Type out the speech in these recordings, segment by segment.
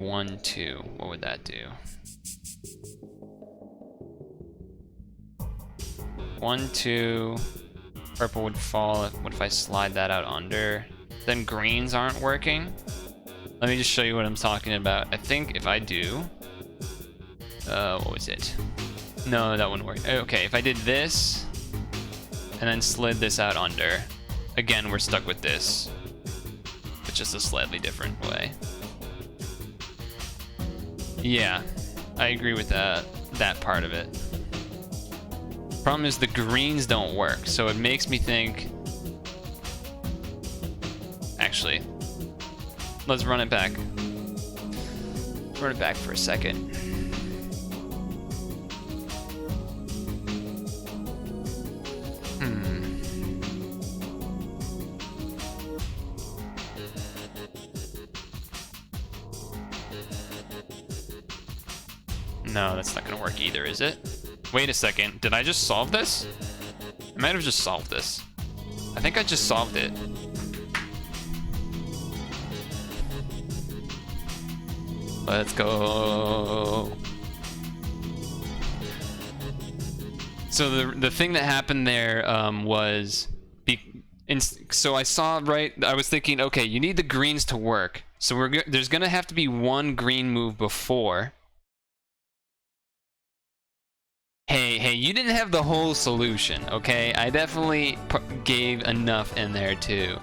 1, 2. What would that do? 1, 2. Purple would fall. What if I slide that out under? Then greens aren't working. Let me just show you what I'm talking about. I think if I do... what was it? No, that wouldn't work. Okay, if I did this, and then slid this out under, again, we're stuck with this. It's just a slightly different way. Yeah, I agree with that part of it. Problem is the greens don't work, so it makes me think... Actually, let's run it back. Run it back for a second. No, that's not gonna work either, is it? Wait a second, did I just solve this? I might have just solved this. I think I just solved it. Let's go. So the thing that happened there was... So I saw, right, I was thinking, okay, you need the greens to work. So there's gonna have to be one green move before. Hey, you didn't have the whole solution, okay? I definitely gave enough in there too.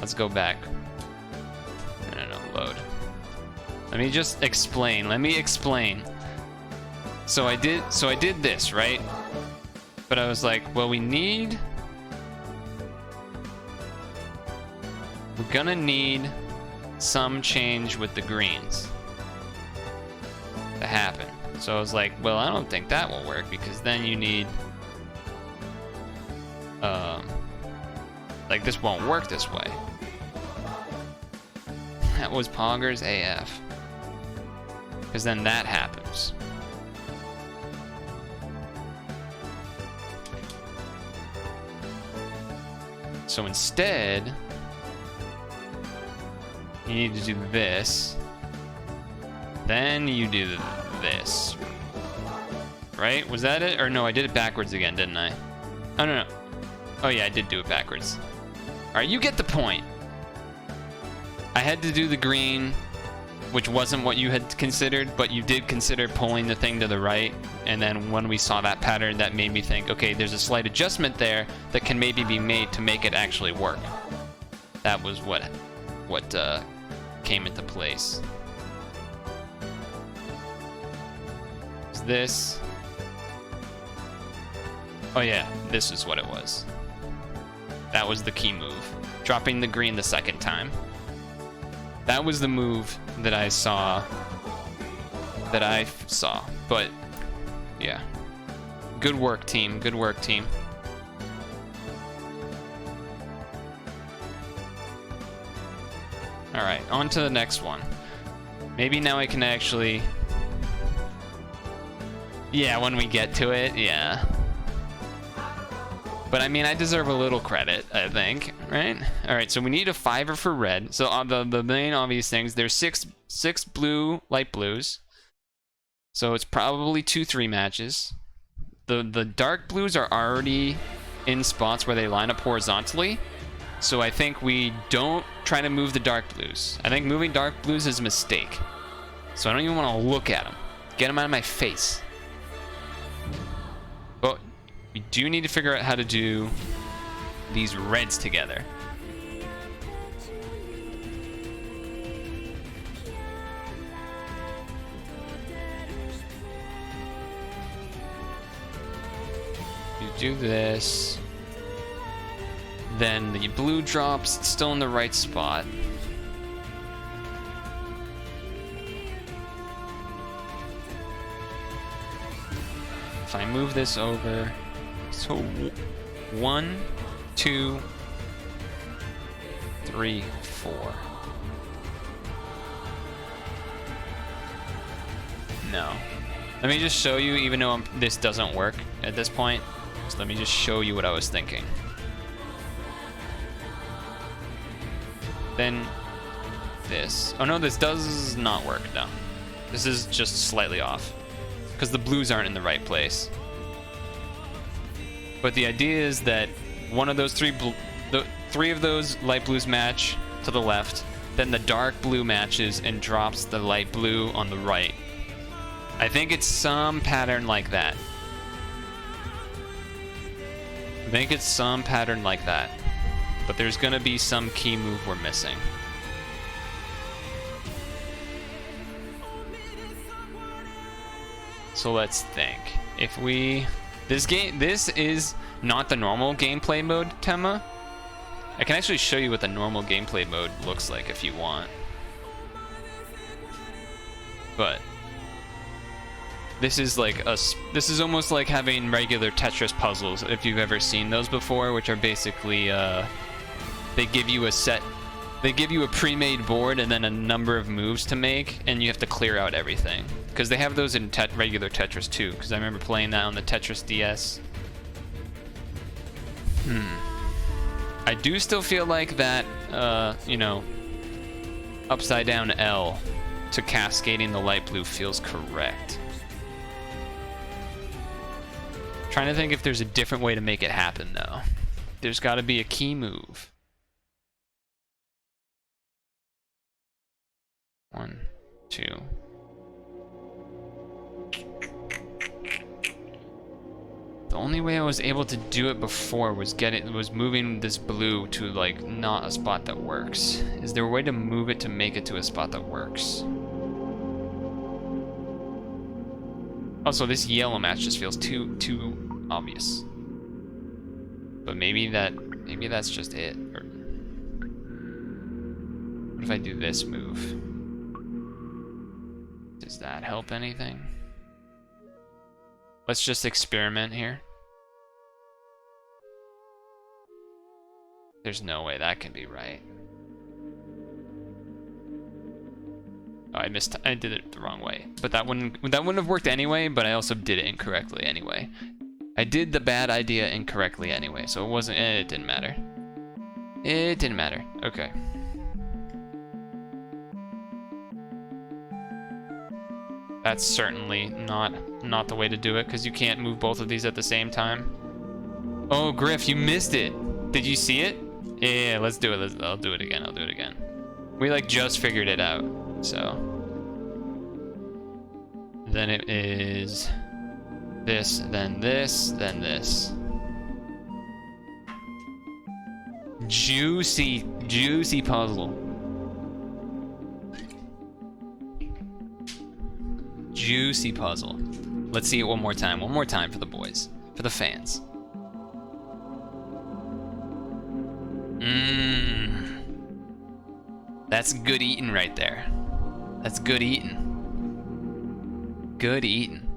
Let's go back. No, load. Let me just explain. Let me explain. So I did this, right? But I was like, well, we're gonna need some change with the greens to happen. So I was like, well, I don't think that will work because then you need like this won't work this way. That was poggers AF, because then that happens. So instead you need to do this, then you do this, right? Was that it? Or no, I did it backwards again, didn't I? Oh, no. Oh yeah, I did do it backwards. All right, you get the point. I had to do the green, which wasn't what you had considered, but you did consider pulling the thing to the right, and then when we saw that pattern, that made me think, okay, there's a slight adjustment there that can maybe be made to make it actually work. That was what came into place. Is this? Oh yeah, this is what it was. That was the key move. Dropping the green the second time. That was the move that I saw. But yeah. Good work, team. Good work, team. All right, on to the next one. Maybe now I can actually... Yeah, when we get to it, yeah. But I mean, I deserve a little credit, I think, right? All right, so we need a 5er for red. So on the main obvious things, there's six blue, light blues. So it's probably 2-3 matches. The dark blues are already in spots where they line up horizontally. So I think we don't try to move the dark blues. I think moving dark blues is a mistake. So I don't even want to look at them. Get them out of my face. But we do need to figure out how to do these reds together. You do this. Then the blue drops, it's still in the right spot. If I move this over, so 1, 2, 3, 4. No. Let me just show you, even though this doesn't work at this point. So let me just show you what I was thinking. Then this. Oh no, this does not work, no. This is just slightly off. Because the blues aren't in the right place. But the idea is that one of those three of those light blues match to the left, then the dark blue matches and drops the light blue on the right. I think it's some pattern like that. I think it's some pattern like that. But there's gonna be some key move we're missing. So let's think. If we... This is not the normal gameplay mode, Temma. I can actually show you what the normal gameplay mode looks like if you want. But this is like this is almost like having regular Tetris puzzles, if you've ever seen those before, which are basically they give you a pre-made board and then a number of moves to make, and you have to clear out everything. Because they have those in regular Tetris too, because I remember playing that on the Tetris DS. I do still feel like that, you know, upside down L to cascading the light blue feels correct. Trying to think if there's a different way to make it happen though. There's got to be a key move. 1, 2. The only way I was able to do it before was moving this blue to like not a spot that works. Is there a way to move it to make it to a spot that works? Also, this yellow match just feels too obvious. But maybe that's just it. Or what if I do this move? Does that help anything? Let's just experiment here. There's no way that can be right. Oh, I did it the wrong way. But that wouldn't have worked anyway, but I also did it incorrectly anyway. I did the bad idea incorrectly anyway, so it didn't matter. It didn't matter. Okay. That's certainly not the way to do it, because you can't move both of these at the same time. Oh, Griff, you missed it. Did you see it? Yeah, let's do it. I'll do it again. We like just figured it out. So then it is this, then this, then this. Juicy puzzle. Juicy puzzle. Let's see it one more time. One more time for the boys. For the fans. That's good eating right there. That's good eating. Good eating.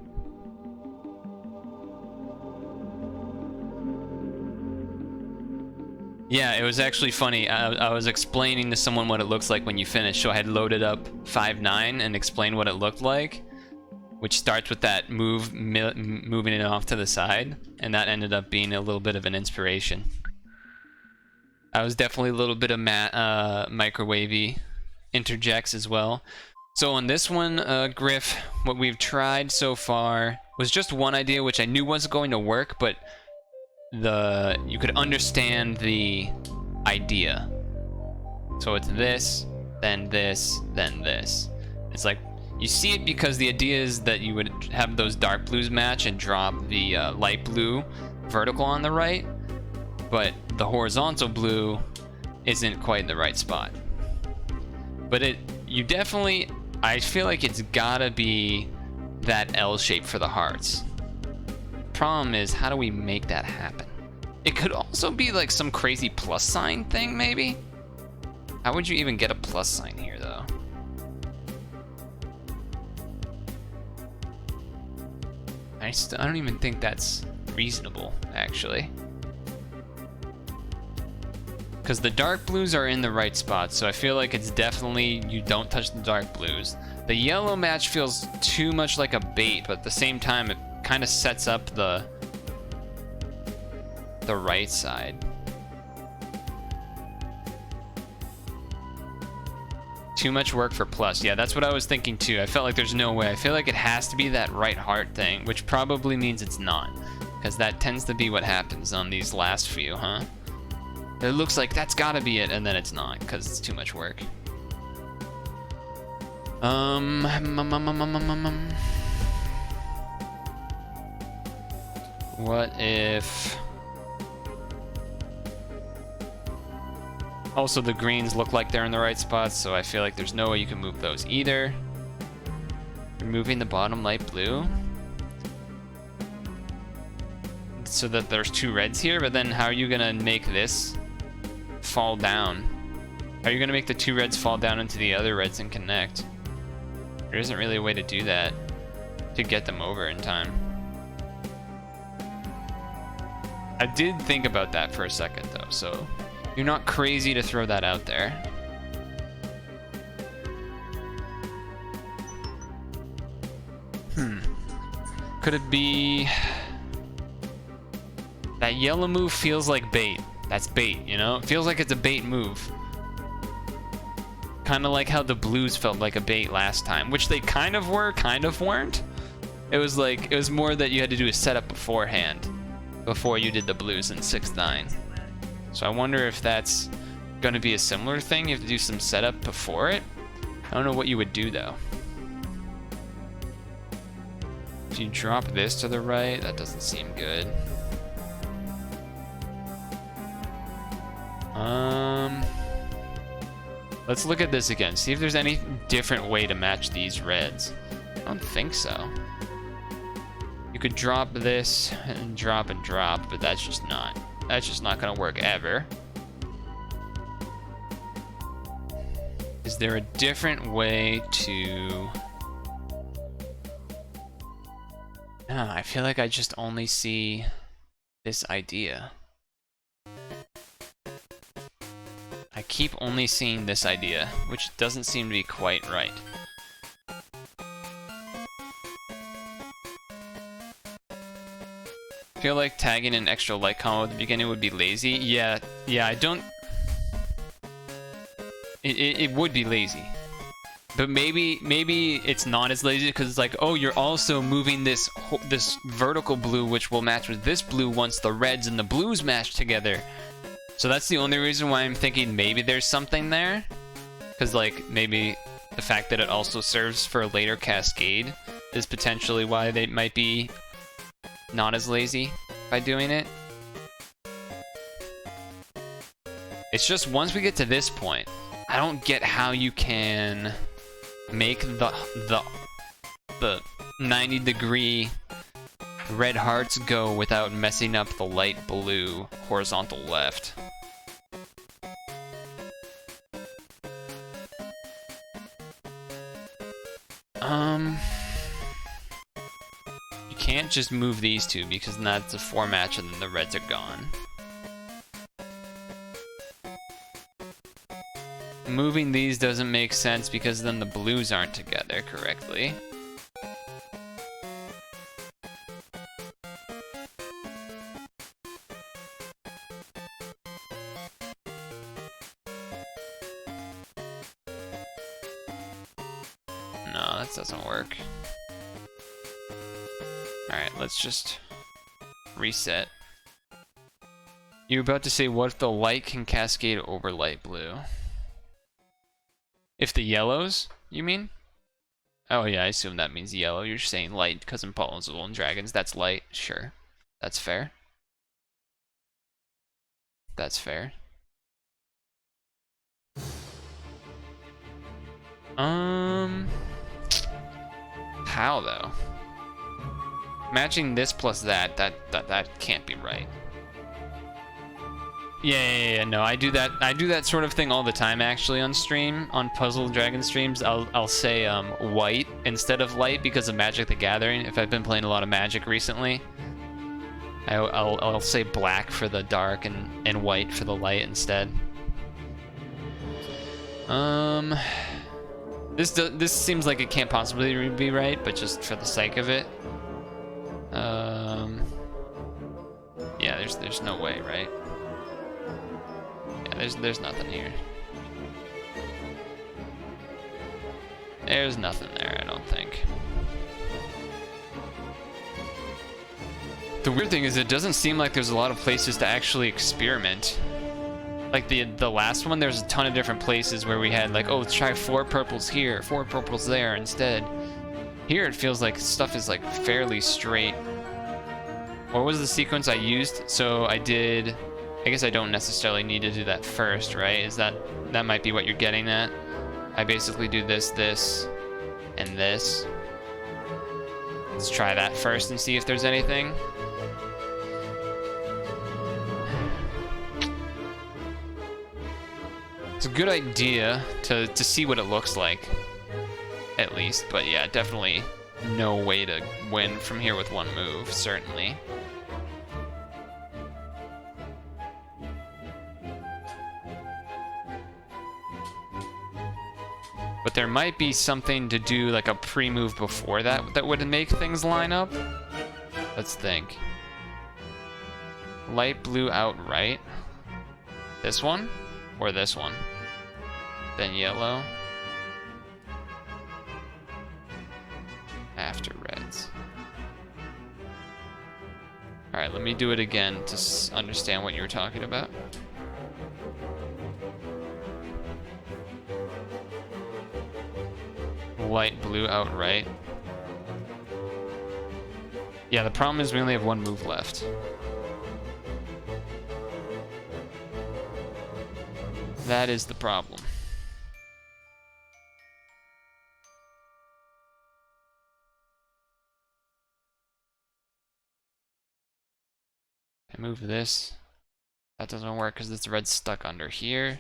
Yeah, it was actually funny. I was explaining to someone what it looks like when you finish, so I had loaded up 5.9 and explained what it looked like, which starts with that moving it off to the side, and that ended up being a little bit of an inspiration. I was definitely a little bit of microwavy interjects as well. So on this one, Griff, what we've tried so far was just one idea, which I knew wasn't going to work, but you could understand the idea. So it's this, then this, then this. It's like, you see it because the idea is that you would have those dark blues match and drop the light blue vertical on the right, but the horizontal blue isn't quite in the right spot. But I feel like it's gotta be that L shape for the hearts. Problem is, how do we make that happen? It could also be like some crazy plus sign thing, maybe? How would you even get a plus sign here, though? I don't even think that's reasonable, actually. Because the dark blues are in the right spot, so I feel like it's definitely you don't touch the dark blues. The yellow match feels too much like a bait, but at the same time, it kind of sets up the right side. Too much work for plus. Yeah, that's what I was thinking too. I felt like there's no way. I feel like it has to be that right heart thing, which probably means it's not. Because that tends to be what happens on these last few, huh? It looks like that's gotta be it, and then it's not, because it's too much work. What if... Also, the greens look like they're in the right spots, so I feel like there's no way you can move those either. Removing the bottom light blue. So that there's two reds here, but then how are you gonna make this fall down? How are you gonna make the two reds fall down into the other reds and connect? There isn't really a way to do that to get them over in time. I did think about that for a second though, so you're not crazy to throw that out there. Could it be... That yellow move feels like bait. That's bait, you know? It feels like it's a bait move. Kind of like how the blues felt like a bait last time, which they kind of were, kind of weren't. It was like, it was more that you had to do a setup beforehand, before you did the blues in 6-9. So I wonder if that's going to be a similar thing. You have to do some setup before it. I don't know what you would do though. If you drop this to the right, that doesn't seem good. Let's look at this again. See if there's any different way to match these reds. I don't think so. You could drop this and drop, but that's just not gonna work ever. Is there a different way to... I feel like I just only see this idea. I keep only seeing this idea, which doesn't seem to be quite right. I feel like tagging an extra light combo at the beginning would be lazy. Yeah, I don't... It would be lazy. But maybe it's not as lazy because it's like, oh, you're also moving this vertical blue, which will match with this blue once the reds and the blues match together. So that's the only reason why I'm thinking maybe there's something there. Because, like, maybe the fact that it also serves for a later cascade is potentially why they might be not as lazy by doing it. It's just once we get to this point, I don't get how you can make the 90-degree red hearts go without messing up the light blue horizontal left. You can't just move these two because then that's a 4 match and then the reds are gone. Moving these doesn't make sense because then the blues aren't together correctly. No, that doesn't work. Alright, let's just reset. You were about to say, what if the light can cascade over light blue? If the yellows, you mean? Oh yeah, I assume that means yellow. You're saying light because in Purtle and Dragons, that's light. Sure. That's fair. That's fair. How though? Matching this plus that can't be right. Yeah, no, I do that sort of thing all the time actually on stream, on Puzzle Dragon streams. I'll say white instead of light because of Magic the Gathering. If I've been playing a lot of Magic recently, I'll say black for the dark and white for the light instead. This seems like it can't possibly be right, but just for the sake of it. Yeah, there's no way, right? Yeah, there's nothing here. There's nothing there, I don't think. The weird thing is it doesn't seem like there's a lot of places to actually experiment. Like the last one, there's a ton of different places where we had like, oh, let's try 4 purples here, 4 purples there instead. Here it feels like stuff is like fairly straight. What was the sequence I used? So I did, I guess I don't necessarily need to do that first, right? Is that might be what you're getting at? I basically do this, this, and this. Let's try that first and see if there's anything. It's a good idea to see what it looks like, at least. But yeah, definitely no way to win from here with one move, certainly. But there might be something to do, like a pre-move before that, that would make things line up. Let's think. Light blue outright. This one? Or this one? Then yellow. After reds. Alright, let me do it again to understand what you were talking about. Light blue outright. Yeah, the problem is we only have one move left. That is the problem. I move this. That doesn't work because this red's stuck under here.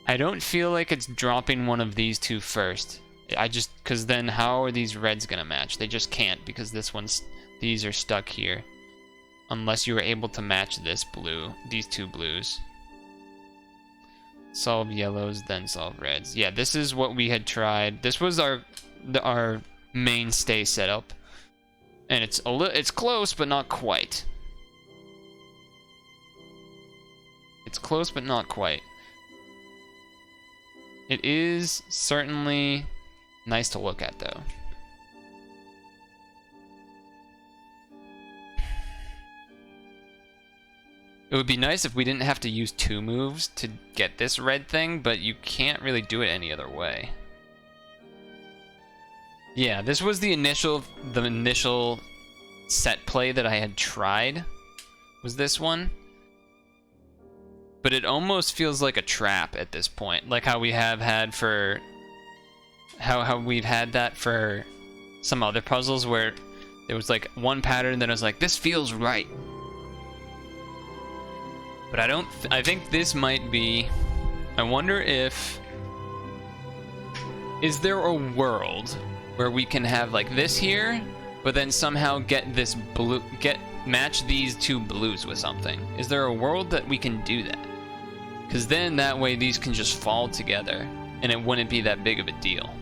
I don't feel like it's dropping one of these two first. Because then how are these reds gonna match? They just can't because these are stuck here. Unless you were able to match this blue, these two blues. Solve yellows, then solve reds. Yeah, this is what we had tried. This was our mainstay setup. And it's close, but not quite. It's close, but not quite. It is certainly nice to look at, though. It would be nice if we didn't have to use 2 moves to get this red thing, but you can't really do it any other way. Yeah, this was the initial set play that I had tried, was this one. But it almost feels like a trap at this point, like how we have had for how we've had that for some other puzzles where there was like one pattern that was like, this feels right. But I think this might be, I wonder if, is there a world where we can have like this here, but then somehow get this blue, match these 2 blues with something? Is there a world that we can do that? Because then that way these can just fall together and it wouldn't be that big of a deal.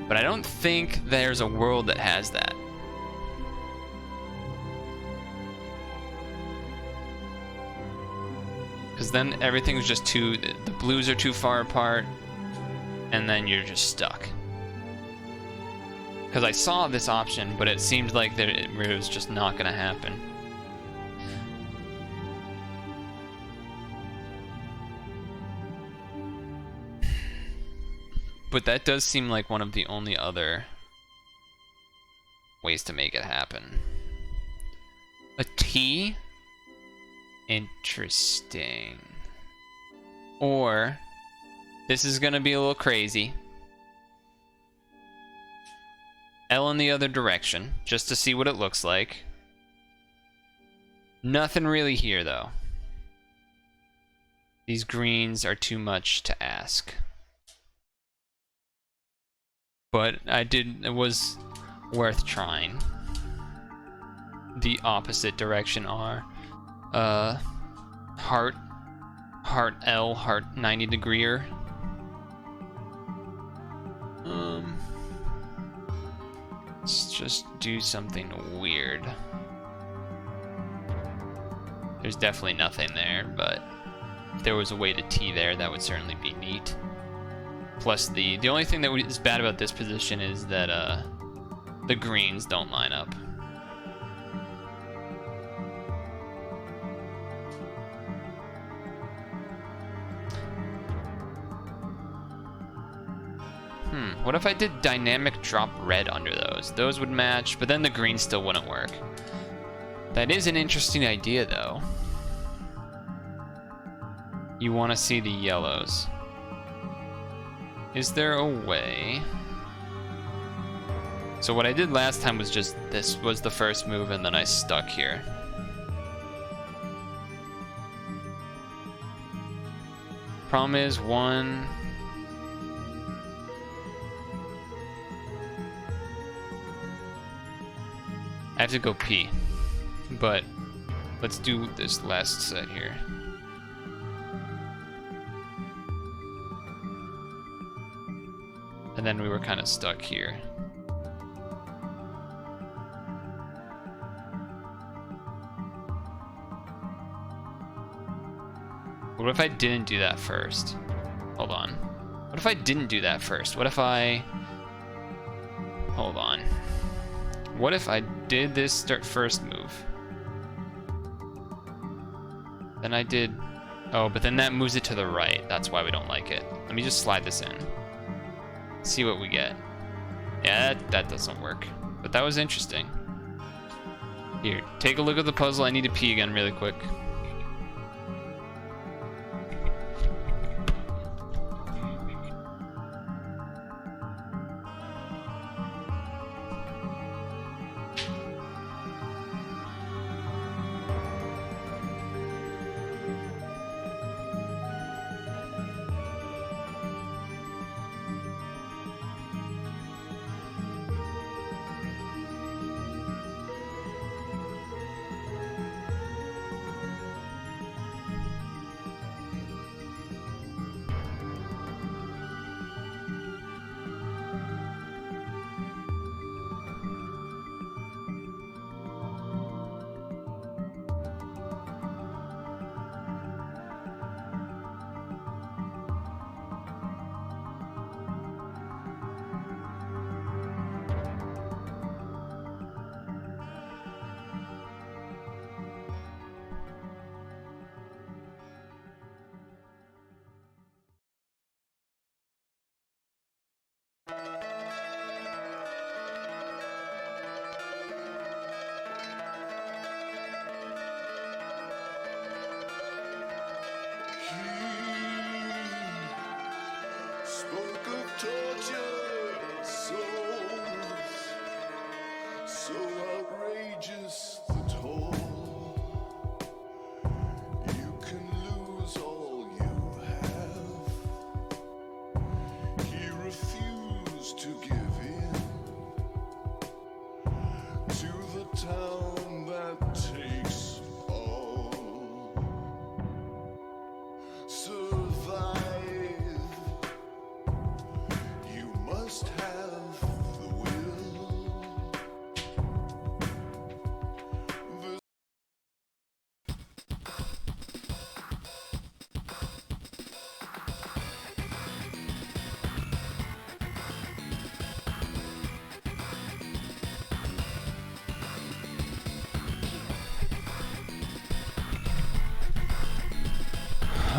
But I don't think there's a world that has that. Because then everything's just the blues are too far apart and then you're just stuck. Because I saw this option, but it seemed like that it was just not going to happen. But that does seem like one of the only other ways to make it happen. A T? Interesting. Or, this is gonna be a little crazy. L in the other direction, just to see what it looks like. Nothing really here, though. These greens are too much to ask. But it was worth trying. The opposite direction are heart L, heart 90 degreer. Let's just do something weird. There's definitely nothing there, but if there was a way to T there, that would certainly be neat. plus the only thing that is bad about this position is that the greens don't line up. What if I did dynamic drop red under those? Those would match, but then the green still wouldn't work. That is an interesting idea, though. You want to see the yellows. Is there a way? So what I did last time was just, this was the first move, and then I stuck here. Problem is, one... I have to go pee, but let's do this last set here. And then we were kind of stuck here. What if I didn't do that first? Hold on. What if I didn't do that first? What if I... Hold on. What if I did this start first move? Then I did... Oh, but then that moves it to the right. That's why we don't like it. Let me just slide this in. See what we get. Yeah, that doesn't work. But that was interesting. Here, take a look at the puzzle. I need to pee again really quick. Spoke of tortured souls, so outrageous the toll. You can lose all you have. He refused to give in to the town that takes all. Survive. Must have the will.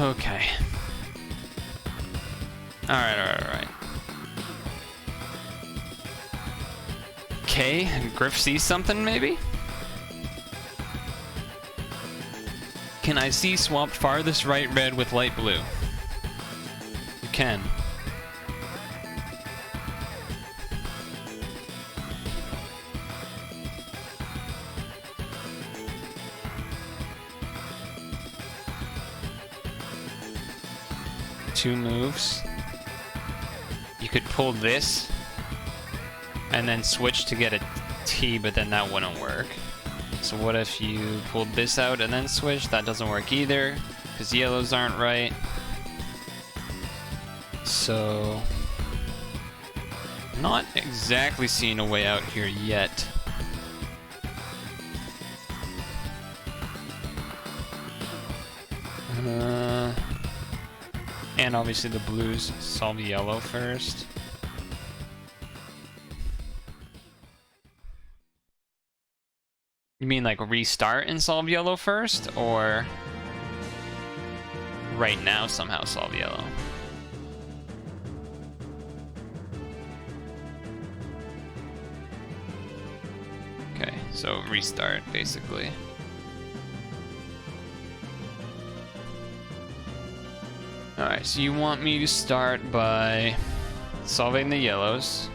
Okay. Alright. Okay, Griff sees something, maybe? Can I see swapped farthest right red with light blue? You can. Two moves. You could pull this and then switch to get a T, but then that wouldn't work. So what if you pulled this out and then switch? That doesn't work either, because yellows aren't right. So, not exactly seeing a way out here yet. And obviously the blues solve yellow first. You mean like restart and solve yellow first, or right now somehow solve yellow? Okay, so restart basically. Alright, so you want me to start by solving the yellows.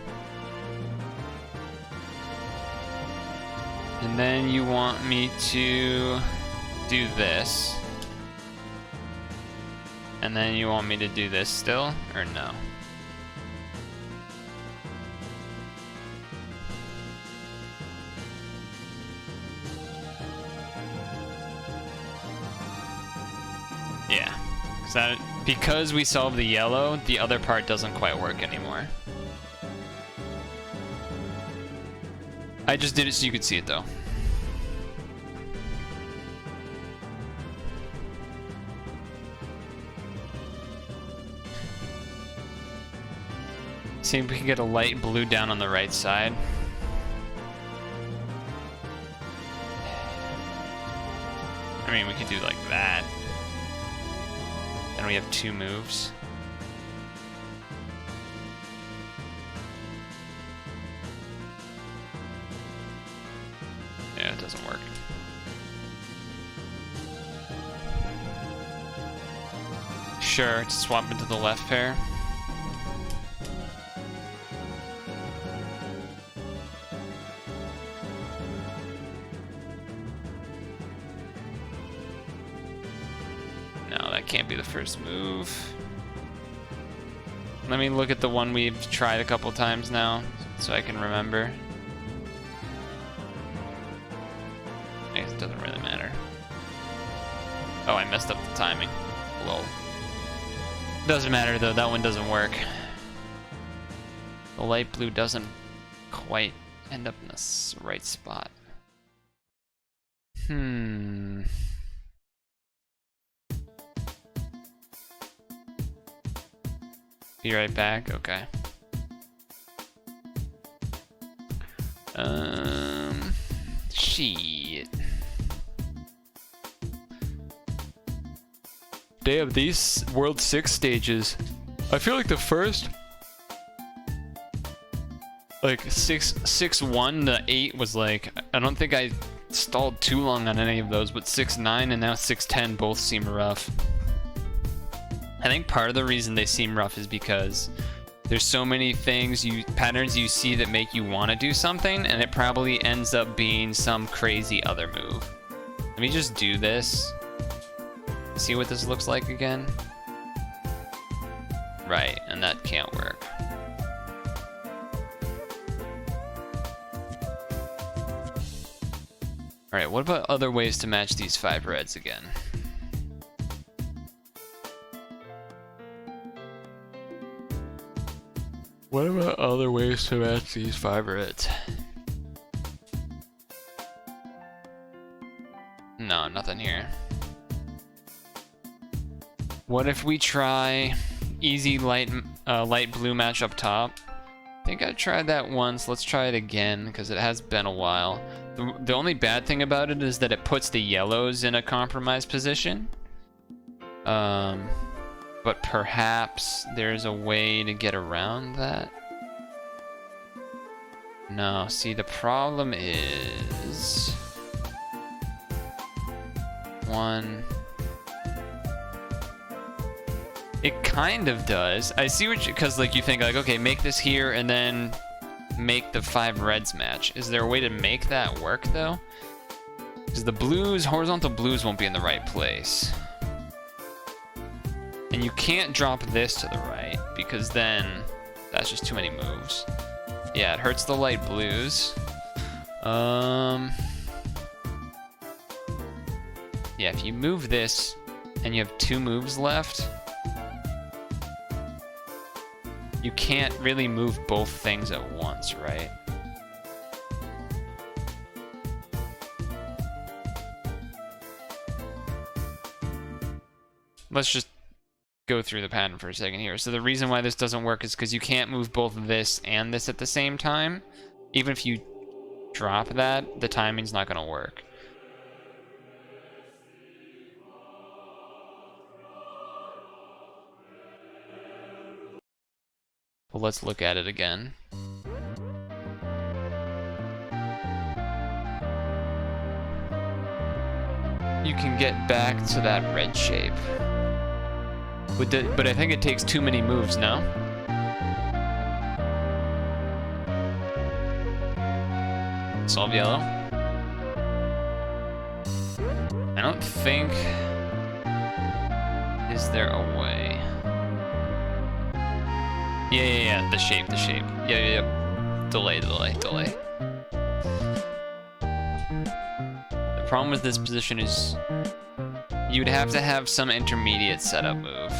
And then you want me to do this. And then you want me to do this still, or no? Yeah, because we solved the yellow, the other part doesn't quite work anymore. I just did it so you could see it though. See if we can get a light blue down on the right side. I mean, we could do like that. Then we have 2 moves. Yeah, it doesn't work. Sure, swap into the left pair. No, that can't be the first move. Let me look at the one we've tried a couple times now, so I can remember. I guess it doesn't really matter. Oh, I messed up the timing. Lol. Doesn't matter though, that one doesn't work. The light blue doesn't quite end up in the right spot. Be right back, okay. Shit. Damn, these World 6 stages. I feel like the first, like 6-1 to 8 was like, I don't think I stalled too long on any of those, but 6-9 and now 6-10 both seem rough. I think part of the reason they seem rough is because there's so many things, patterns you see that make you want to do something, and it probably ends up being some crazy other move. Let me just do this. See what this looks like again? Right, and that can't work. Alright, what about other ways to match these 5 reds again? What about other ways to match these 5 reds? No, nothing here. What if we try easy light blue match up top? I think I tried that once. Let's try it again because it has been a while. The only bad thing about it is that it puts the yellows in a compromised position. But perhaps there's a way to get around that. No, see, the problem is one. It kind of does. I see what you, because like you think like, okay, make this here and then make the 5 reds match. Is there a way to make that work though? Because the blues, horizontal blues won't be in the right place. And you can't drop this to the right because then that's just too many moves. Yeah, it hurts the light blues. Yeah, if you move this and you have 2 moves left, you can't really move both things at once, right? Let's just go through the pattern for a second here. So the reason why this doesn't work is because you can't move both this and this at the same time. Even if you drop that, the timing's not going to work. Well, let's look at it again. You can get back to that red shape. But I think it takes too many moves, no? Solve yellow. I don't think... Is there a way? Yeah, the shape. Yeah. Delay. The problem with this position is you'd have to have some intermediate setup move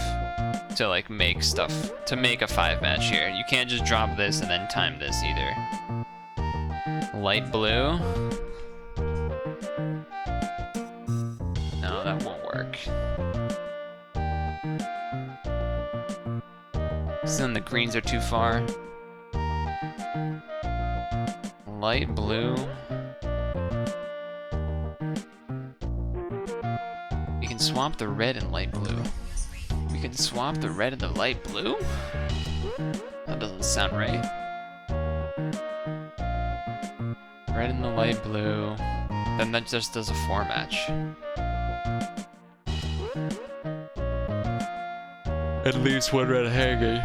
to like make stuff, to make a 5-match here. You can't just drop this and then time this either. Light blue. No, that won't work. So then the greens are too far. Light blue. We can swap the red and light blue. We can swap the red and the light blue? That doesn't sound right. Red and the light blue. Then that just does a 4-match. At least one red hanging.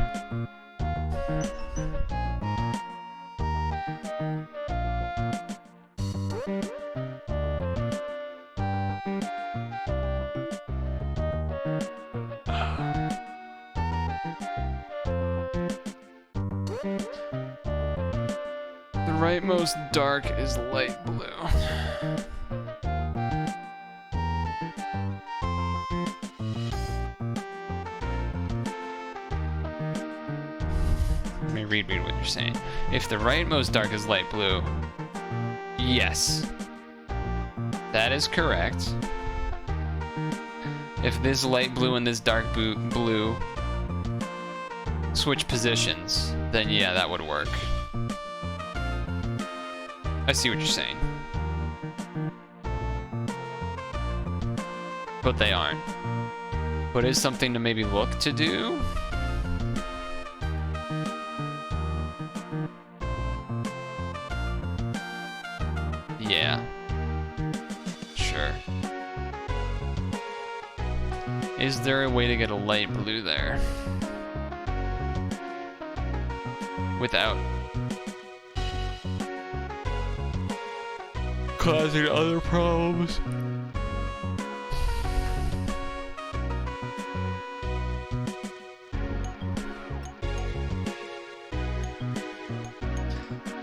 The rightmost dark is light blue. Read what you're saying. If the rightmost dark is light blue, yes, that is correct. If this light blue and this dark blue switch positions, then yeah, that would work. I see what you're saying. But they aren't. But is something to maybe look to do? Yeah. Sure. Is there a way to get a light blue there? Without causing other problems?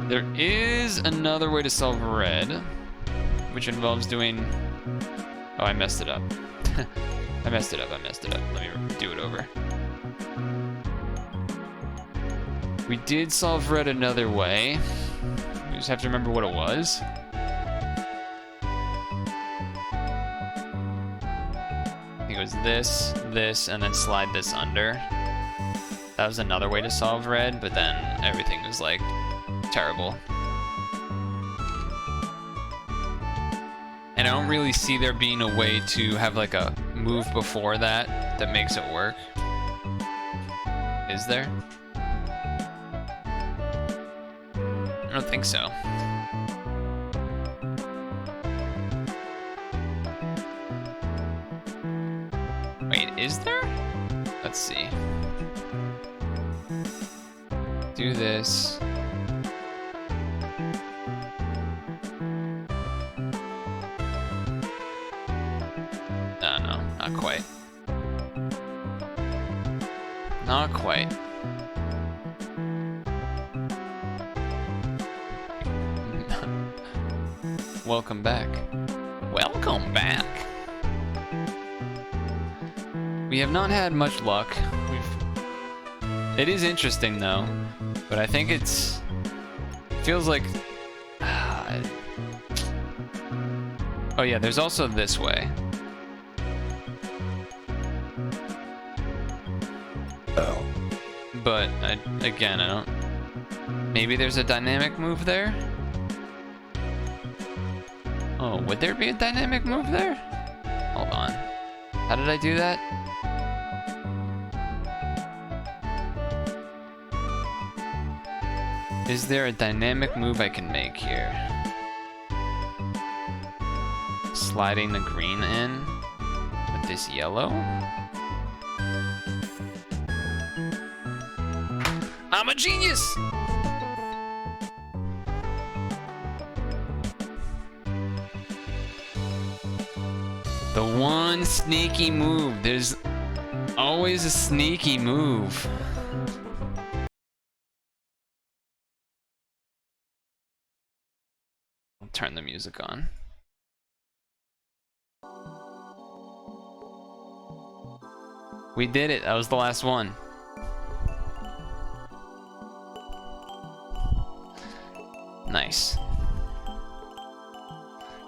There is another way to solve red, which involves doing... Oh, I messed it up. I messed it up. Let me do it over. We did solve red another way. We just have to remember what it was. I think it was this, and then slide this under. That was another way to solve red, but then everything was like terrible. And I don't really see there being a way to have like a move before that that makes it work. Is there? I don't think so. Wait, is there? Let's see. Do this. No, not quite. Not quite. Welcome back. Welcome back. We have not had much luck. It is interesting though, but I think it feels like. Oh yeah, there's also this way. But again, I don't. Maybe there's a dynamic move there. Oh, would there be a dynamic move there? Hold on. How did I do that? Is there a dynamic move I can make here? Sliding the green in with this yellow? I'm a genius! The one sneaky move. There's always a sneaky move. I'll turn the music on. We did it. That was the last one. Nice.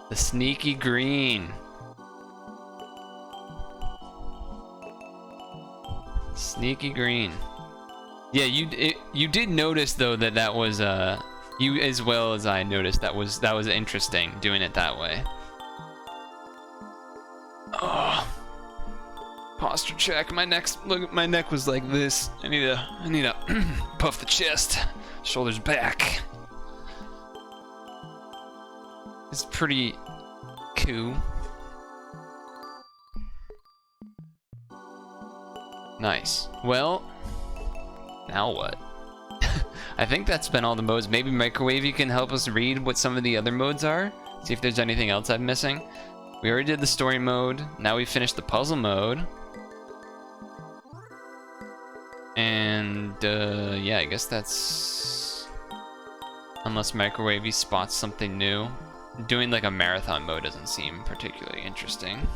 The sneaky green. Sneaky green. Yeah, you did notice though that that was you as well as I noticed that was interesting doing it that way. Oh. Posture check. My neck was like this. I need to puff the chest, shoulders back. It's pretty cool. Nice. Well, now what? I think that's been all the modes. Maybe Microwavy can help us read what some of the other modes are. See if there's anything else I'm missing. We already did the story mode. Now we finished the puzzle mode. And yeah, I guess that's... Unless Microwavy spots something new. Doing like a marathon mode doesn't seem particularly interesting.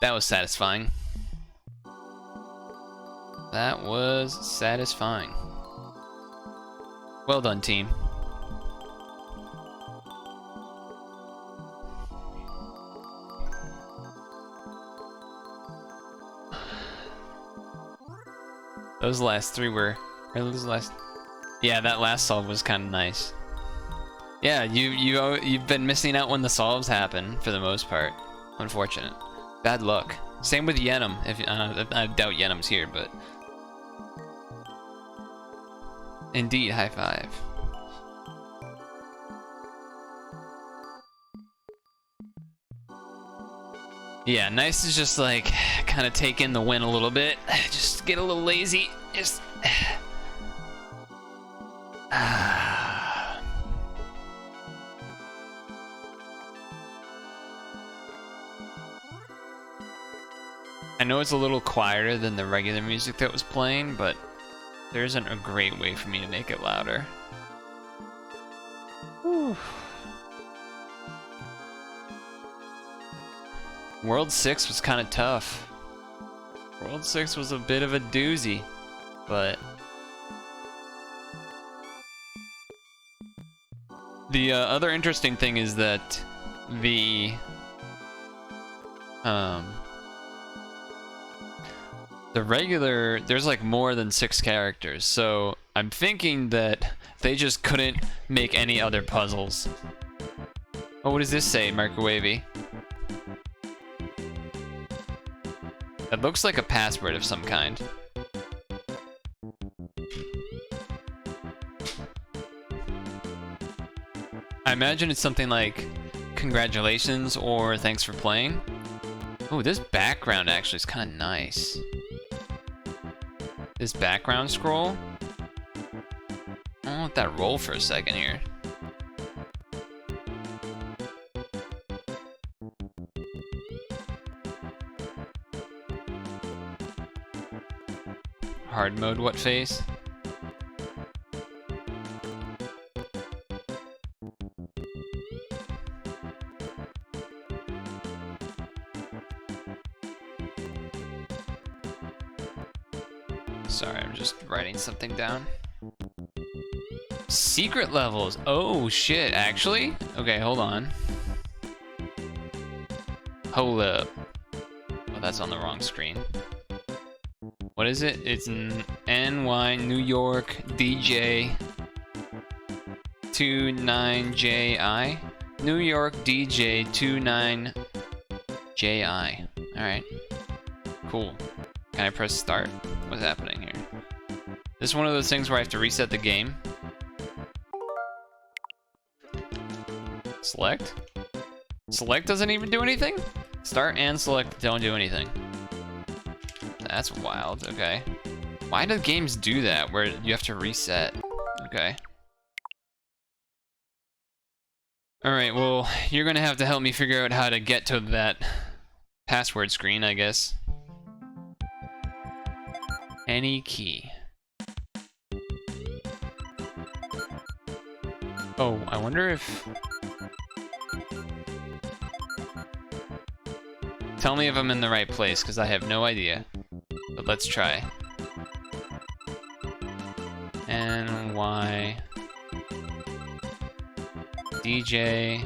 That was satisfying. That was satisfying. Well done, team. Those last three were... Yeah, that last solve was kind of nice. Yeah, you've been missing out when the solves happen, for the most part. Unfortunate. Bad luck. Same with Yenum. I doubt Yenum's here, but... Indeed, high five. Yeah, nice to just like kind of take in the win a little bit. Just get a little lazy. Just I know it's a little quieter than the regular music that was playing, but there isn't a great way for me to make it louder. Whew. World 6 was kind of tough. World 6 was a bit of a doozy, but the other interesting thing is that the regular, there's like more than 6 characters, so I'm thinking that they just couldn't make any other puzzles. Oh, what does this say, Microwavy? It looks like a password of some kind. I imagine it's something like, congratulations or thanks for playing. Oh, this background actually is kind of nice. This background scroll. I'll let that roll for a second here. Hard mode, what face? Sorry, I'm just writing something down. Secret levels. Oh shit, actually? Okay, hold on. Hold up. Oh, that's on the wrong screen. What is it? It's NY New York DJ 29JI. New York DJ 29JI. Alright. Cool. Can I press start? What's happening here? This is one of those things where I have to reset the game. Select? Select doesn't even do anything? Start and select don't do anything. That's wild, okay. Why do games do that, where you have to reset? Okay. Alright, well, you're gonna have to help me figure out how to get to that password screen, I guess. Any key. Oh, I wonder if... Tell me if I'm in the right place, because I have no idea. But let's try. NY DJ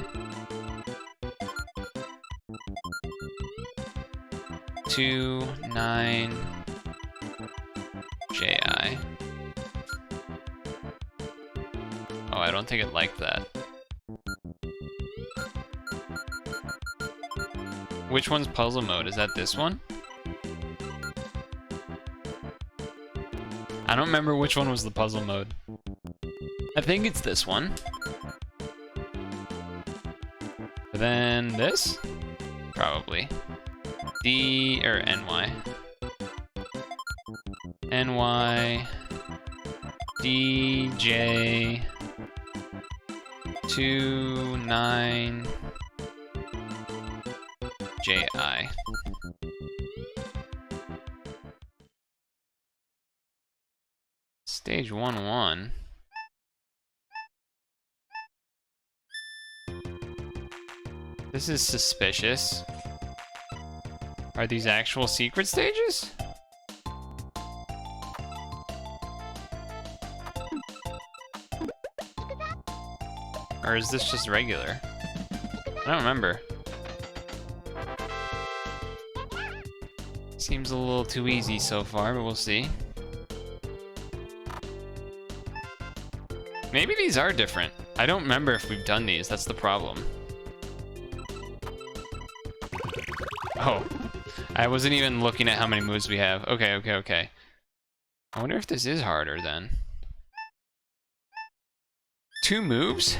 29JI. Oh, I don't think it liked that. Which one's puzzle mode? Is that this one? I don't remember which one was the puzzle mode. I think it's this one. But then this? Probably. D or NY. NY DJ 29JI. Stage 1-1. This is suspicious. Are these actual secret stages? Or is this just regular? I don't remember. Seems a little too easy so far, but we'll see. Maybe these are different. I don't remember if we've done these, that's the problem. Oh, I wasn't even looking at how many moves we have. Okay, okay, okay. I wonder if this is harder then. 2 moves?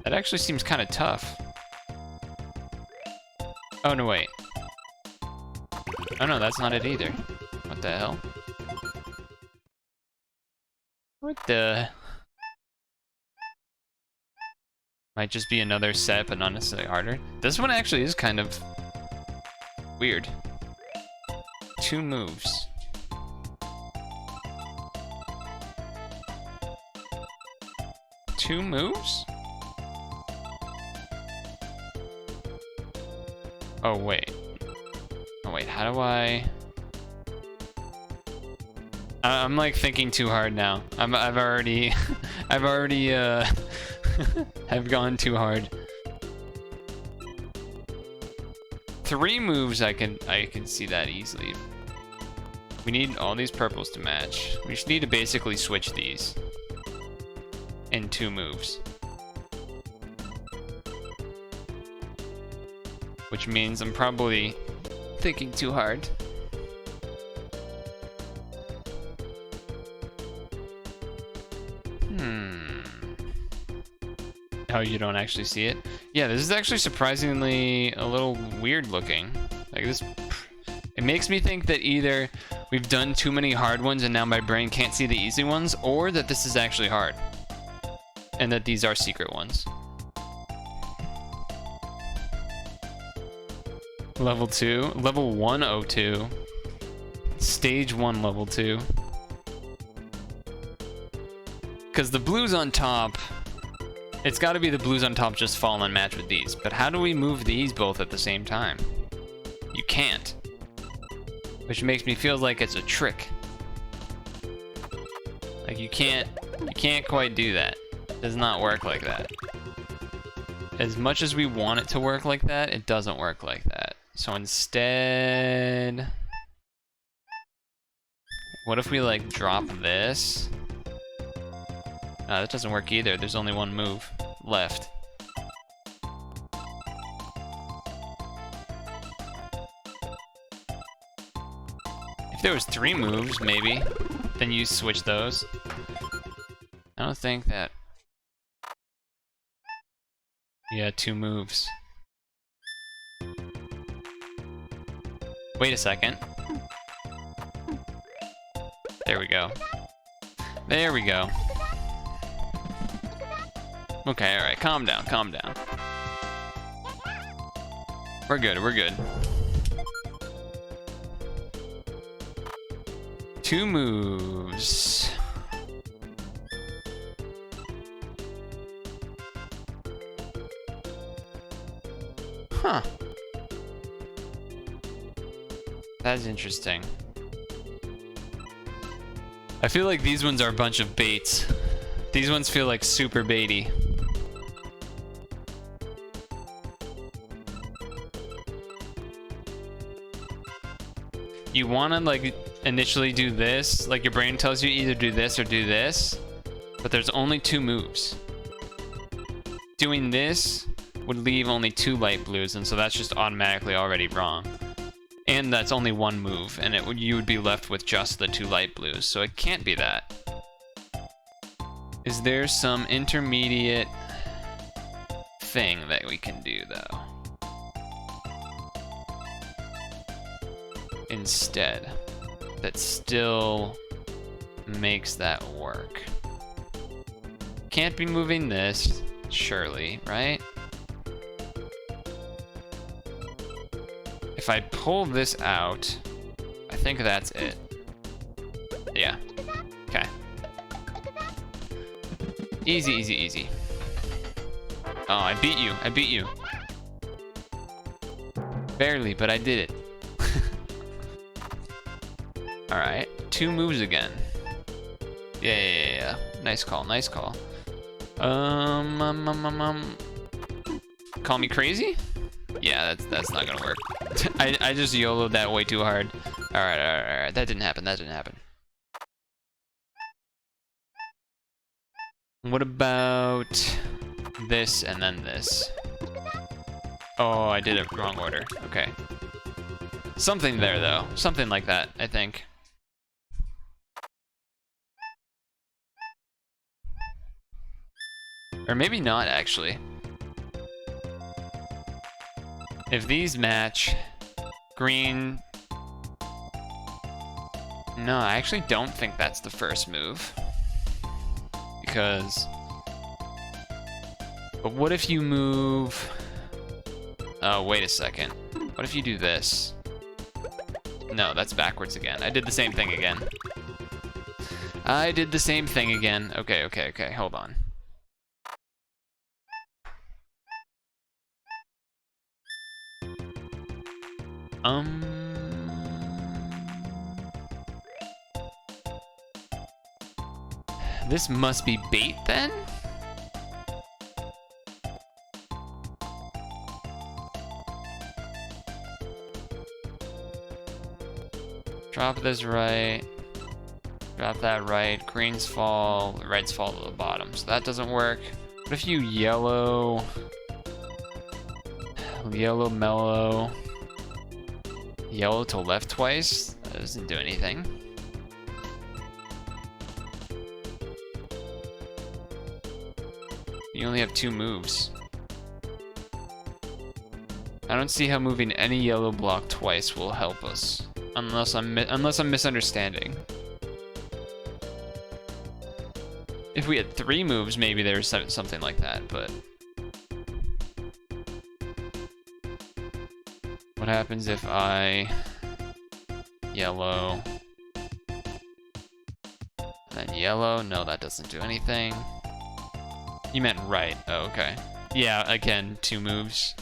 That actually seems kind of tough. Oh, no, wait. Oh, no, that's not it either. What the hell? What the... Might just be another set, but not necessarily harder. This one actually is kind of weird. 2 moves. Two moves? Oh, wait. Oh, wait, how do I... I'm like thinking too hard now. I've already I've gone too hard. 3 moves I can see that easily. We need all these purples to match. We just need to basically switch these in 2 moves. Which means I'm probably thinking too hard. Oh, you don't actually see it? Yeah, this is actually surprisingly a little weird looking. Like this, it makes me think that either we've done too many hard ones and now my brain can't see the easy ones, or that this is actually hard. And that these are secret ones. Level 2, level 102. Stage 1, level 2. Because the blues on top, it's got to be the blues on top just fall and match with these. But how do we move these both at the same time? You can't. Which makes me feel like it's a trick. Like you can't You can't quite do that. It does not work like that. As much as we want it to work like that, it doesn't work like that. So instead, what if we like drop this? That doesn't work either. There's only one move left. If there was 3 moves, maybe, then you switch those. I don't think that... Yeah, 2 moves. Wait a second. There we go. There we go. Okay, alright, calm down, calm down. We're good, we're good. 2 moves. Huh. That's interesting. I feel like these ones are a bunch of baits. These ones feel like super baity. You wanna like initially do this, like your brain tells you either do this or do this, but there's only 2 moves. Doing this would leave only 2 light blues, and so that's just automatically already wrong. And that's only 1 move, and you would be left with just the 2 light blues, so it can't be that. Is there some intermediate thing that we can do, though? Instead, that still makes that work. Can't be moving this, surely, right? If I pull this out, I think that's it. Yeah. Okay. Easy, easy, easy. Oh, I beat you. I beat you. Barely, but I did it. Alright. 2 moves again. Yeah. Nice call, nice call. Call me crazy? Yeah, that's not gonna work. I just YOLO'd that way too hard. Alright. That didn't happen, that didn't happen. What about this and then this? Oh, I did it wrong order. Okay. Something there, though. Something like that, I think. Or maybe not, actually. If these match, green... No, I actually don't think that's the first move. Because... But what if you move... Oh, wait a second. What if you do this? No, that's backwards again. I did the same thing again. I did the same thing again. Okay, hold on. This must be bait then? Drop this right. Drop that right. Greens fall, reds fall to the bottom. So that doesn't work. What if you yellow, mellow, yellow to left twice? That doesn't do anything. You only have 2 moves. I don't see how moving any yellow block twice will help us, unless I'm misunderstanding. If we had 3 moves, maybe there's something like that, but what happens if I yellow, then yellow? No, that doesn't do anything. You meant right. Oh, okay. Yeah, again, 2 moves.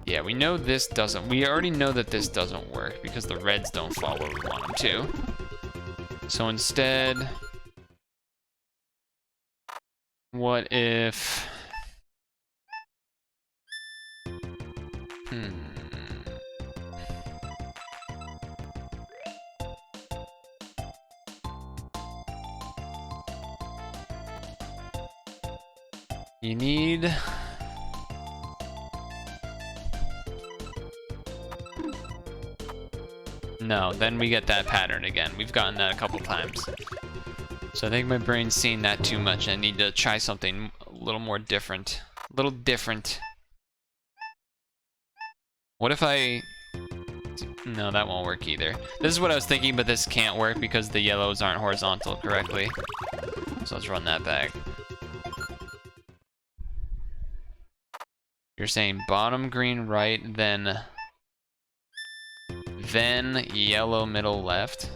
Yeah, we know this doesn't. We already know that this doesn't work because the reds don't fall where we want them to. So instead, what if... You need... No, then we get that pattern again. We've gotten that a couple times. So I think my brain's seen that too much. I need to try something a little more different. A little different. What if I... No, that won't work either. This is what I was thinking, but this can't work because the yellows aren't horizontal correctly. So let's run that back. You're saying bottom green right, then yellow middle left.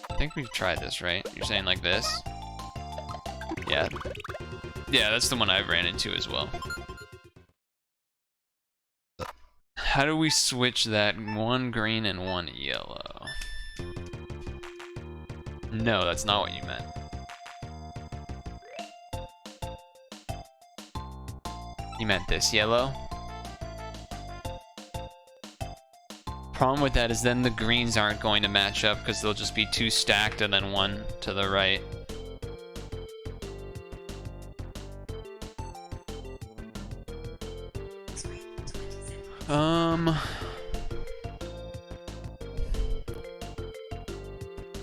I think we've tried this, right? You're saying like this? Yeah. Yeah, that's the one I've ran into as well. How do we switch that one green and one yellow? No, that's not what you meant. You meant this yellow? Problem with that is then the greens aren't going to match up because they'll just be two stacked and then one to the right.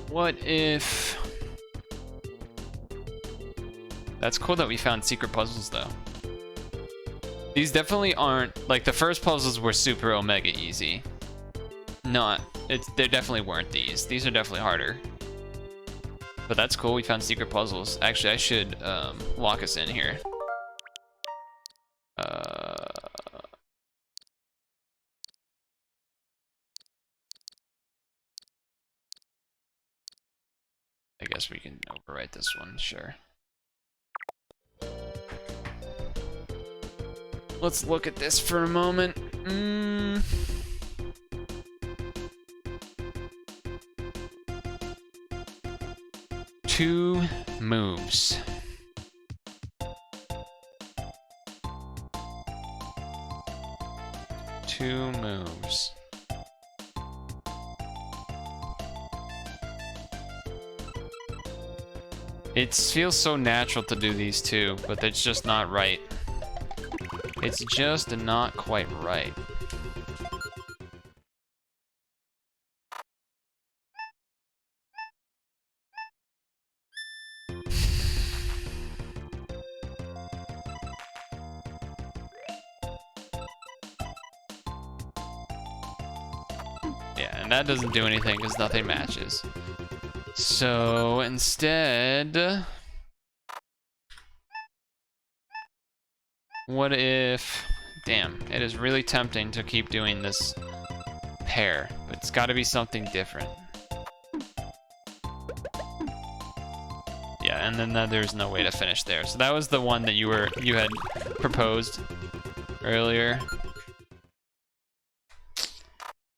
What if... That's cool that we found secret puzzles though. These definitely aren't, like the first puzzles were super omega easy. They definitely weren't these. These are definitely harder. But that's cool, we found secret puzzles. Actually, I should lock us in here. I guess we can overwrite this one, sure. Let's look at this for a moment. Two moves. Two moves. It feels so natural to do these two, but it's just not right. It's just not quite right. Yeah, and that doesn't do anything because nothing matches. So instead, what if... Damn, it is really tempting to keep doing this pair, but it's got to be something different. Yeah, and then there's no way to finish there. So that was the one that you had proposed earlier.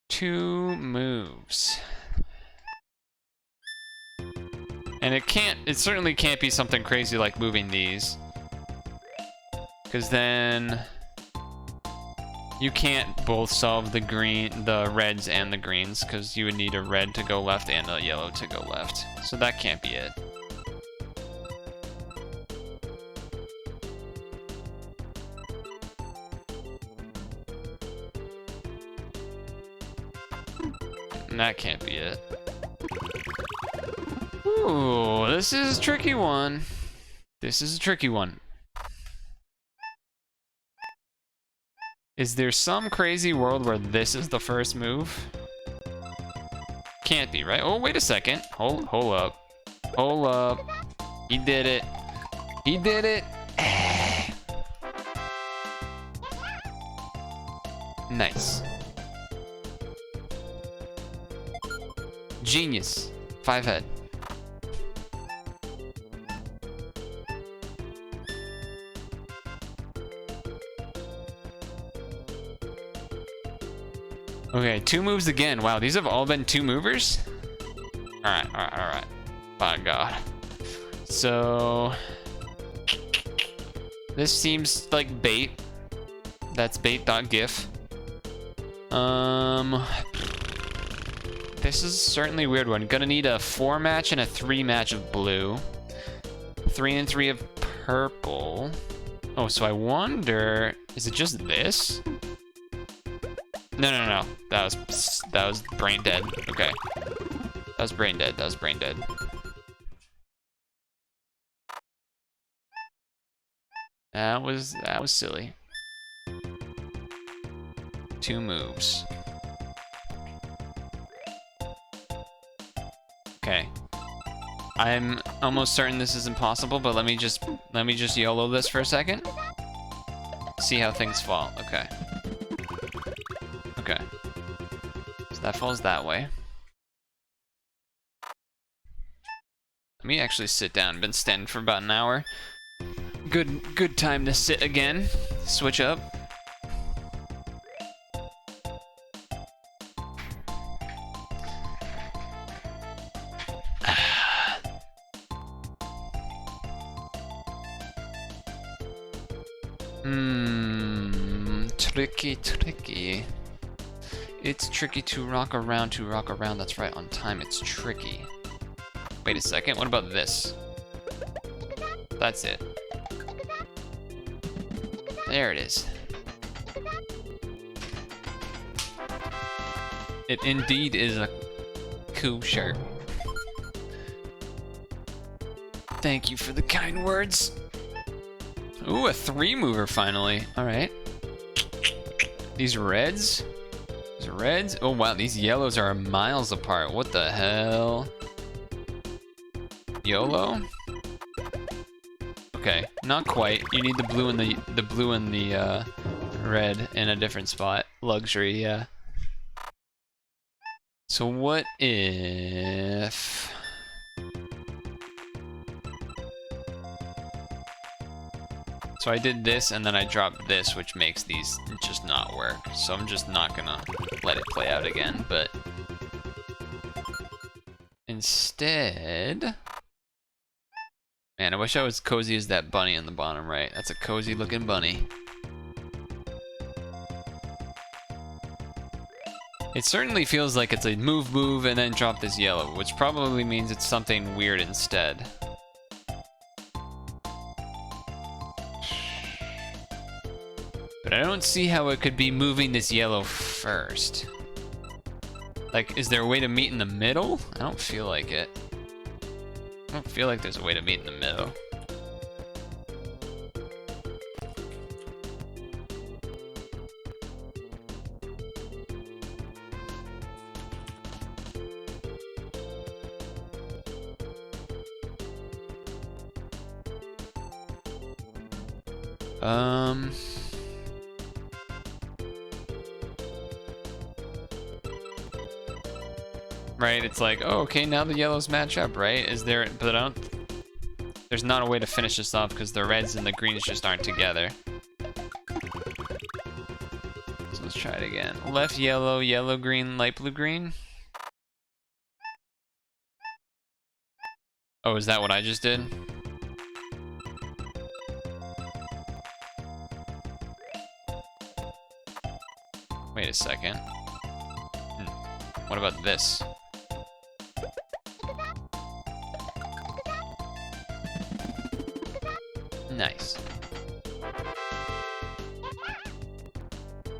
Two moves. And it certainly can't be something crazy like moving these. Because then you can't both solve the reds and the greens, because you would need a red to go left and a yellow to go left. So that can't be it. And that can't be it. Ooh, this is a tricky one. This is a tricky one. Is there some crazy world where this is the first move? Can't be, right? Oh, wait a second. Hold up. Hold up. He did it. He did it. Nice. Genius. 5 head. Okay, 2 moves again. Wow, these have all been 2 movers? Alright. By God. So... this seems like bait. That's bait.gif. This is certainly a weird one. Gonna need a 4 match and a 3 match of blue. 3 and 3 of purple. Oh, so I wonder, is it just this? No. That was brain dead. Okay. That was brain dead. That was silly. 2 moves. Okay. I'm almost certain this is impossible, but let me just YOLO this for a second. See how things fall. Okay. Okay. So that falls that way. Let me actually sit down. Been standing for about an hour. Good time to sit again. Switch up. Tricky. It's tricky to rock around, That's right, on time, it's tricky. Wait a second, what about this? That's it. There it is. It indeed is a cool shirt. Thank you for the kind words. Ooh, a 3 mover finally. Alright. These reds? Oh wow, these yellows are miles apart. What the hell? YOLO? Okay, not quite. You need the blue and the red in a different spot. Luxury, yeah. So what if... So I did this and then I dropped this, which makes these just not work. So I'm just not gonna let it play out again, but instead, man, I wish I was cozy as that bunny on the bottom right. That's a cozy looking bunny. It certainly feels like it's a move, and then drop this yellow, which probably means it's something weird instead. But I don't see how it could be moving this yellow first. Like, is there a way to meet in the middle? I don't feel like it. I don't feel like there's a way to meet in the middle. Right, it's like, oh, okay, now the yellows match up, right? Is there, but I don't, there's not a way to finish this off because the reds and the greens just aren't together. So let's try it again. Left yellow, yellow, green, light blue, green. Oh, is that what I just did? Wait a second. What about this? Nice.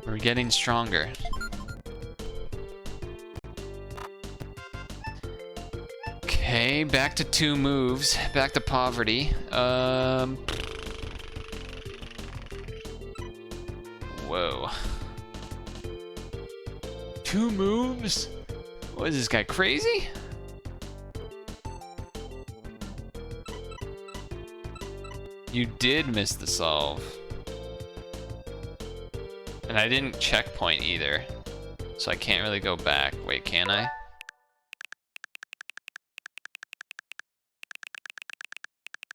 We're getting stronger. Okay, back to 2 moves. Back to poverty. Whoa. 2 moves? What is this guy, crazy? You did miss the solve. And I didn't checkpoint either. So I can't really go back. Wait, can I?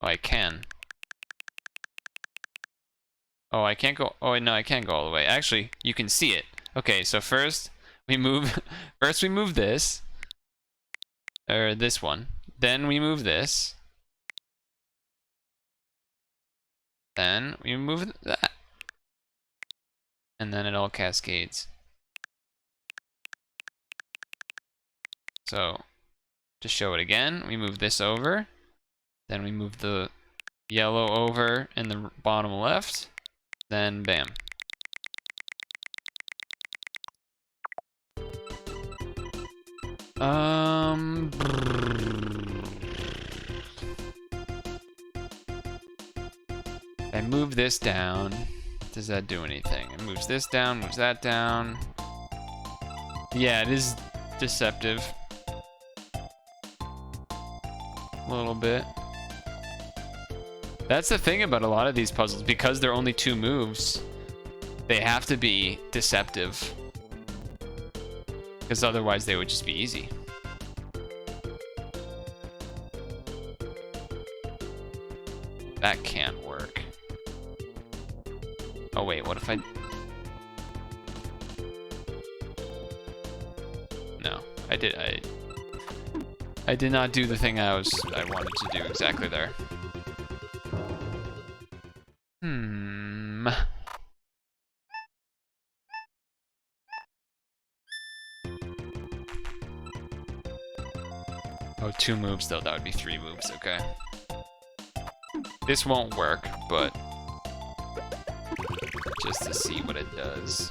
Oh, I can. Oh, I can't go. Oh, no, I can't go all the way. Actually, you can see it. Okay, so first, We move, first we move this, or this one. Then we move this. Then we move that. And then it all cascades. So, to show it again, we move this over. Then we move the yellow over in the bottom left. Then bam. I move this down. Does that do anything? It moves this down, moves that down. Yeah, it is deceptive. A little bit. That's the thing about a lot of these puzzles. Because they're only 2 moves, they have to be deceptive. Because otherwise they would just be easy. That can't work. Oh wait, what if I... No, I did not do the thing I wanted to do exactly there. Oh, 2 moves though, that would be 3 moves, okay. This won't work, but just to see what it does.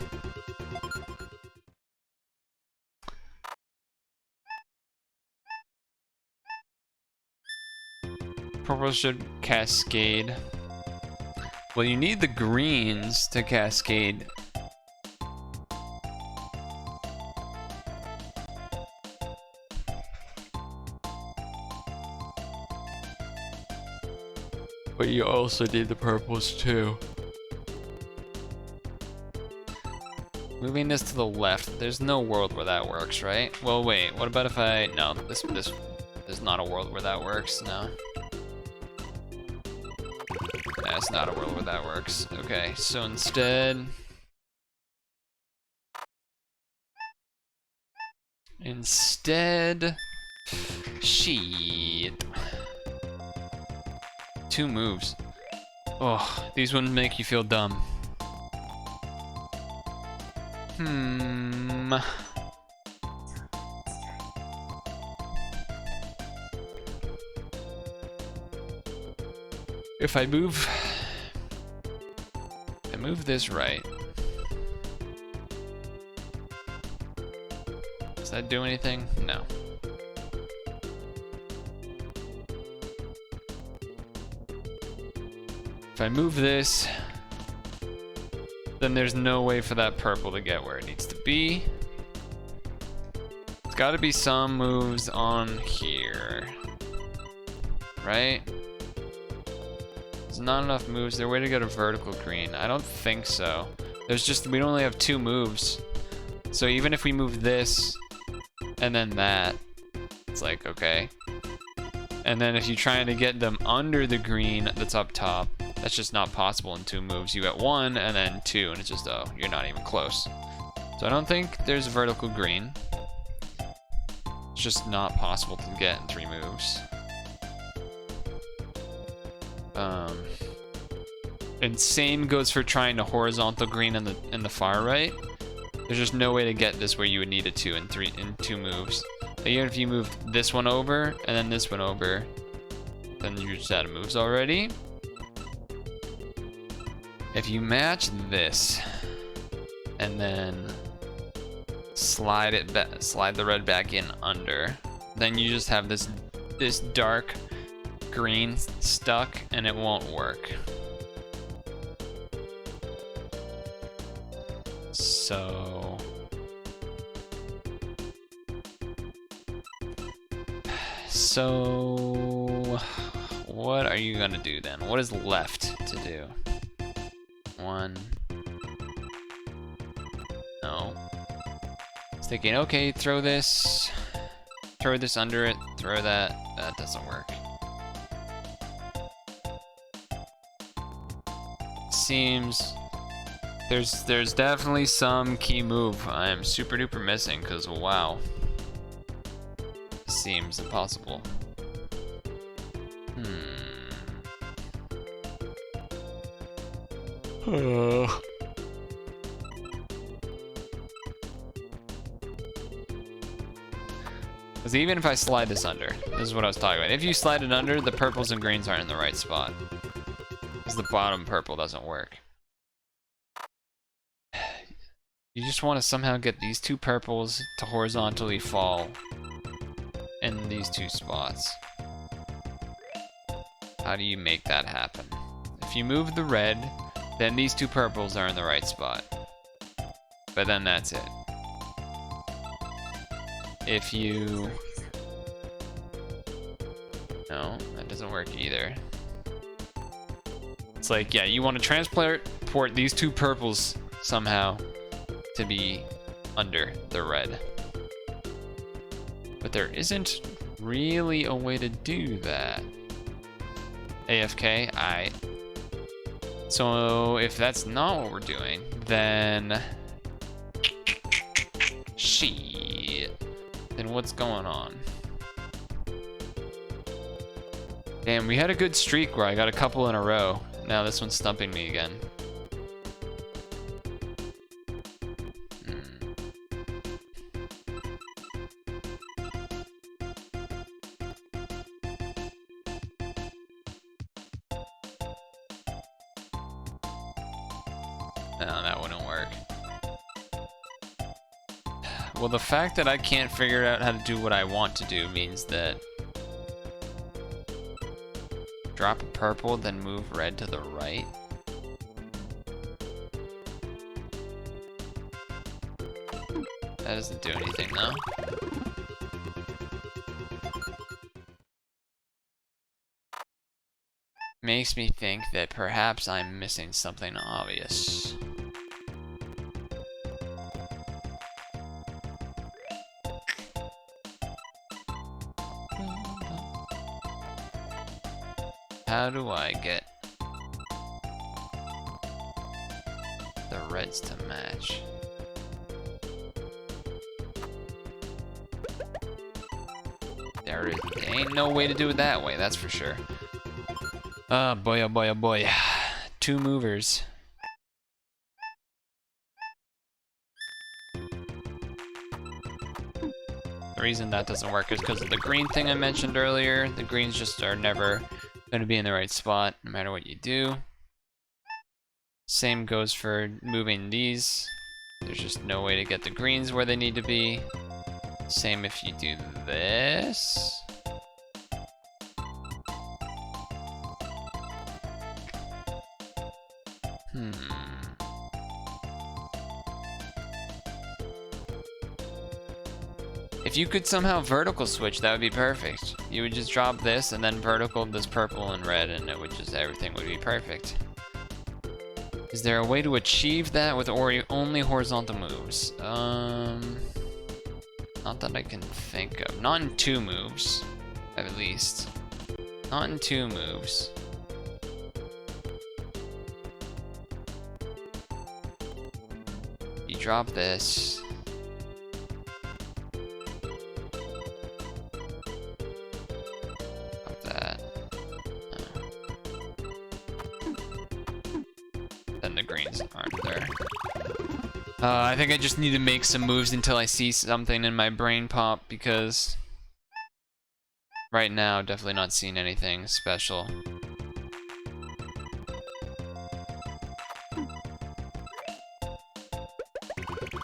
Purple should cascade. Well, you need the greens to cascade. But you also need the purples too. Moving this to the left, there's no world where that works, right? Well, wait, what about if I... No, this there's not a world where that works, no. That's not a world where that works. Okay, so instead... Shit. 2 moves. Oh, these wouldn't make you feel dumb. If I move this right. Does that do anything? No. If I move this, then there's no way for that purple to get where it needs to be. It's got to be some moves on here, right? There's not enough moves. Is there a way to get a vertical green? I don't think so. We only have 2 moves. So even if we move this and then that, it's like, okay. And then if you're trying to get them under the green that's up top, that's just not possible in 2 moves. You get 1 and then 2, and it's just, oh, you're not even close. So I don't think there's a vertical green. It's just not possible to get in 3 moves. And same goes for trying to horizontal green in the far right. There's just no way to get this where you would need it to in 2 moves. Even if you moved this one over and then this one over, then you're just out of moves already. If you match this and then slide the red back in under, then you just have this dark green stuck and it won't work. So what are you gonna do then? What is left to do? 1. No. It's thinking, okay, throw this under it, throw that. That doesn't work. Seems There's definitely some key move I am super duper missing, because wow. Seems impossible. Because even if I slide this under, this is what I was talking about. If you slide it under, the purples and greens aren't in the right spot. Because the bottom purple doesn't work. You just want to somehow get these two purples to horizontally fall in these two spots. How do you make that happen? If you move the red, then these two purples are in the right spot. But then that's it. If you... No, that doesn't work either. It's like, yeah, you want to transport these two purples somehow to be under the red. But there isn't really a way to do that. AFK, aight. So if that's not what we're doing, then... Shit. Then what's going on? Damn, we had a good streak where I got a couple in a row. Now this one's stumping me again. No, that wouldn't work. Well, the fact that I can't figure out how to do what I want to do means that drop a purple, then move red to the right. That doesn't do anything, though. Makes me think that perhaps I'm missing something obvious. How do I get the reds to match? There ain't no way to do it that way, that's for sure. Oh boy, oh boy, oh boy. Two movers. The reason that doesn't work is because of the green thing I mentioned earlier. The greens just are never going to be in the right spot, no matter what you do. Same goes for moving these. There's just no way to get the greens where they need to be. Same if you do this. If you could somehow vertical switch, that would be perfect. You would just drop this and then vertical this purple and red, and it would just, everything would be perfect. Is there a way to achieve that with only horizontal moves? Not that I can think of. Not in two moves, at least. Not in two moves. You drop this. Drop that. Then the greens aren't there. I think I just need to make some moves until I see something in my brain pop, because right now, definitely not seeing anything special.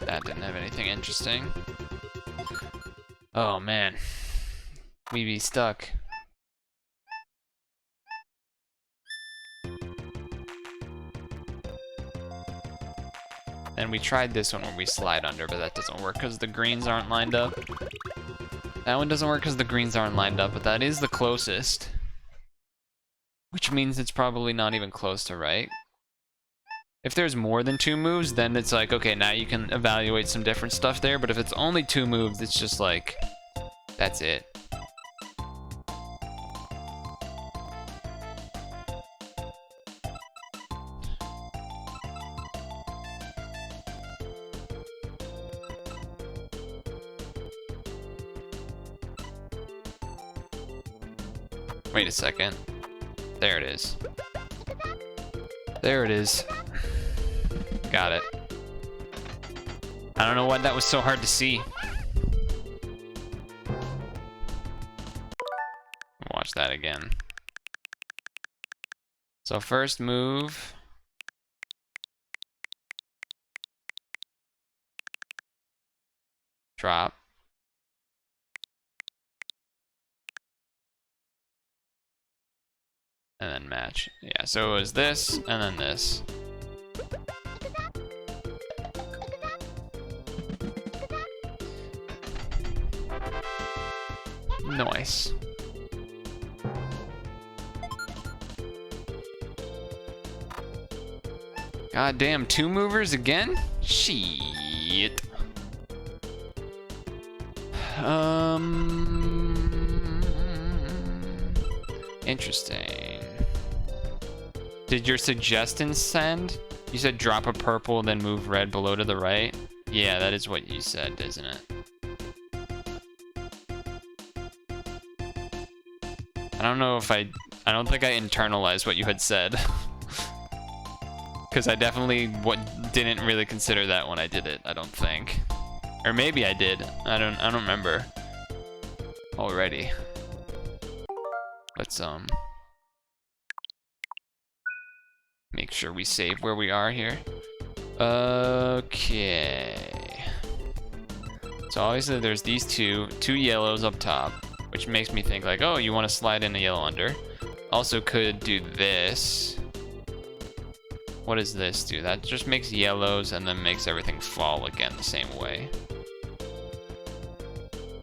That didn't have anything interesting. Oh man, we be stuck. And we tried this one where we slide under, but that doesn't work because the greens aren't lined up. That one doesn't work because the greens aren't lined up, but that is the closest. Which means it's probably not even close to right. If there's more than two moves, then it's like, okay, now you can evaluate some different stuff there, but if it's only two moves, it's just like, that's it. Wait a second. There it is. There it is. Got it. I don't know why that was so hard to see. Watch that again. So first move. Drop. And then match. Yeah, so it was this, and then this. Nice. God damn, 2 movers again? Shit. Interesting. Did your suggestion send? You said drop a purple, then move red below to the right? Yeah, that is what you said, isn't it? I don't know if I don't think I internalized what you had said. Because I definitely didn't really consider that when I did it, I don't think. Or maybe I did. I don't remember. Already. Let's make sure we save where we are here. Okay. So obviously there's these two yellows up top, which makes me think like, oh, you want to slide in a yellow under. Also could do this. What does this do? That just makes yellows and then makes everything fall again the same way.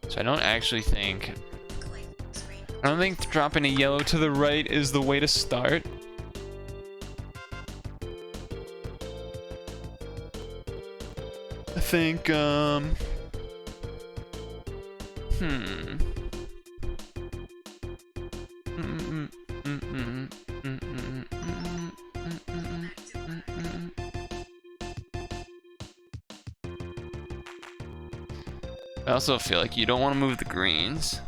So I don't think dropping a yellow to the right is the way to start. I think, I also feel like you don't want to move the greens.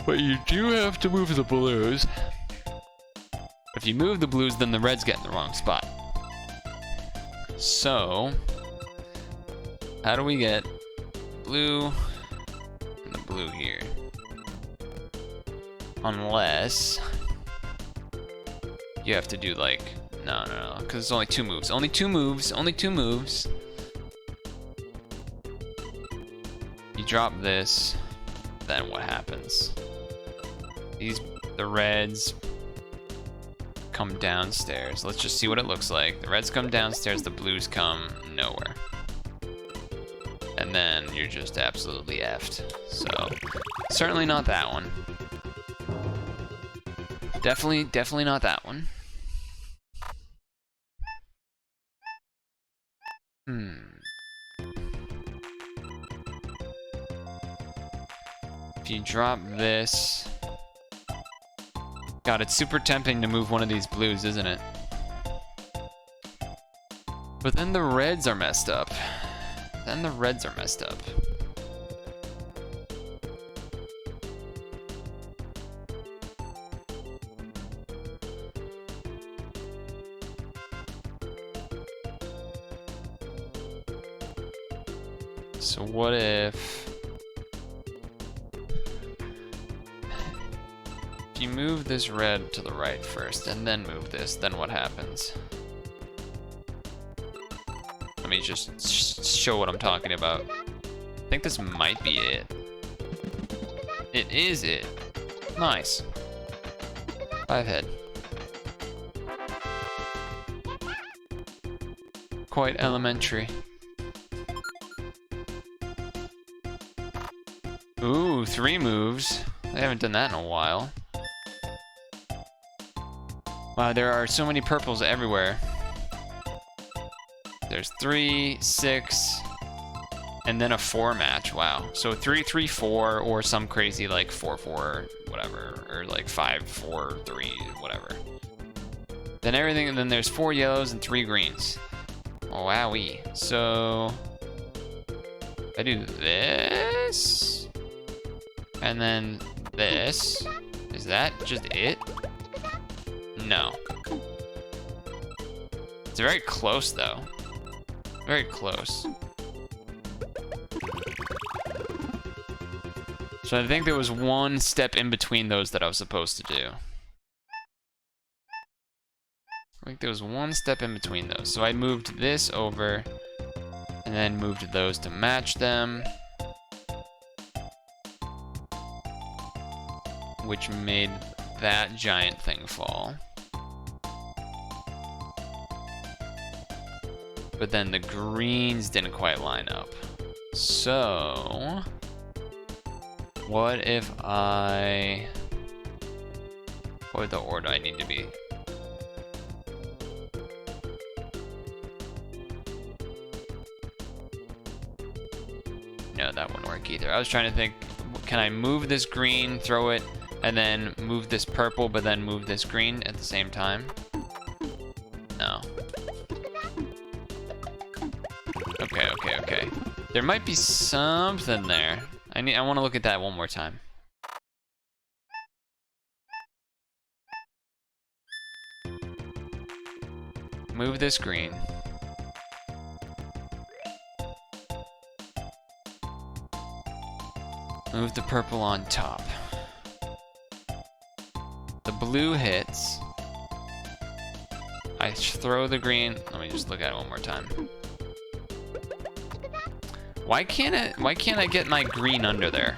But you do have to move the blues. If you move the blues, then the reds get in the wrong spot. So, how do we get blue and the blue here? Unless you have to do like, no, because it's only 2 moves. Only 2 moves, only 2 moves. You drop this, then what happens? The reds come downstairs. Let's just see what it looks like. The reds come downstairs, the blues come nowhere. And then you're just absolutely effed. So, certainly not that one. Definitely not that one. If you drop this... God, it's super tempting to move one of these blues, isn't it? But then the reds are messed up. So what if you move this red to the right first and then move this, then what happens? Let me just show what I'm talking about. I think this might be it. It is it. Nice. 5 head. Quite elementary. Ooh, 3 moves. I haven't done that in a while. Wow, there are so many purples everywhere. There's 3, 6, and then a 4 match. Wow. So 3, 3, 4, or some crazy like 4, 4, whatever, or like 5, 4, 3, whatever. Then everything, and then there's 4 yellows and 3 greens. Oh, wowee. So I do this. And then this. Is that just it? No. It's very close, though. Very close. So I think there was one step in between those that I was supposed to do. I think there was one step in between those. So I moved this over and then moved those to match them, which made that giant thing fall. But then the greens didn't quite line up. So what if I... what would the order I need to be? No, that wouldn't work either. I was trying to think, can I move this green, throw it, and then move this purple, but then move this green at the same time? No. Okay. There might be something there. I want to look at that one more time. Move this green. Move the purple on top. The blue hits. I throw the green. Let me just look at it one more time. Why can't I get my green under there?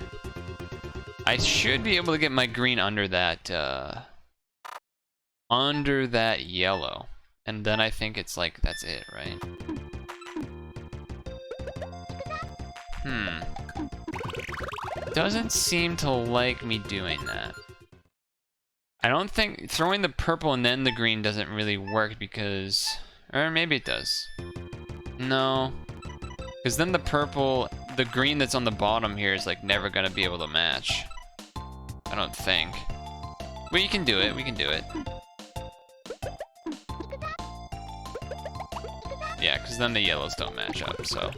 I should be able to get my green under that yellow. And then I think it's like, that's it, right? Doesn't seem to like me doing that. I don't think throwing the purple and then the green doesn't really work because, or maybe it does. No. Because then the purple, the green that's on the bottom here is like never gonna be able to match. I don't think. But you can do it, we can do it. Yeah, because then the yellows don't match up, so.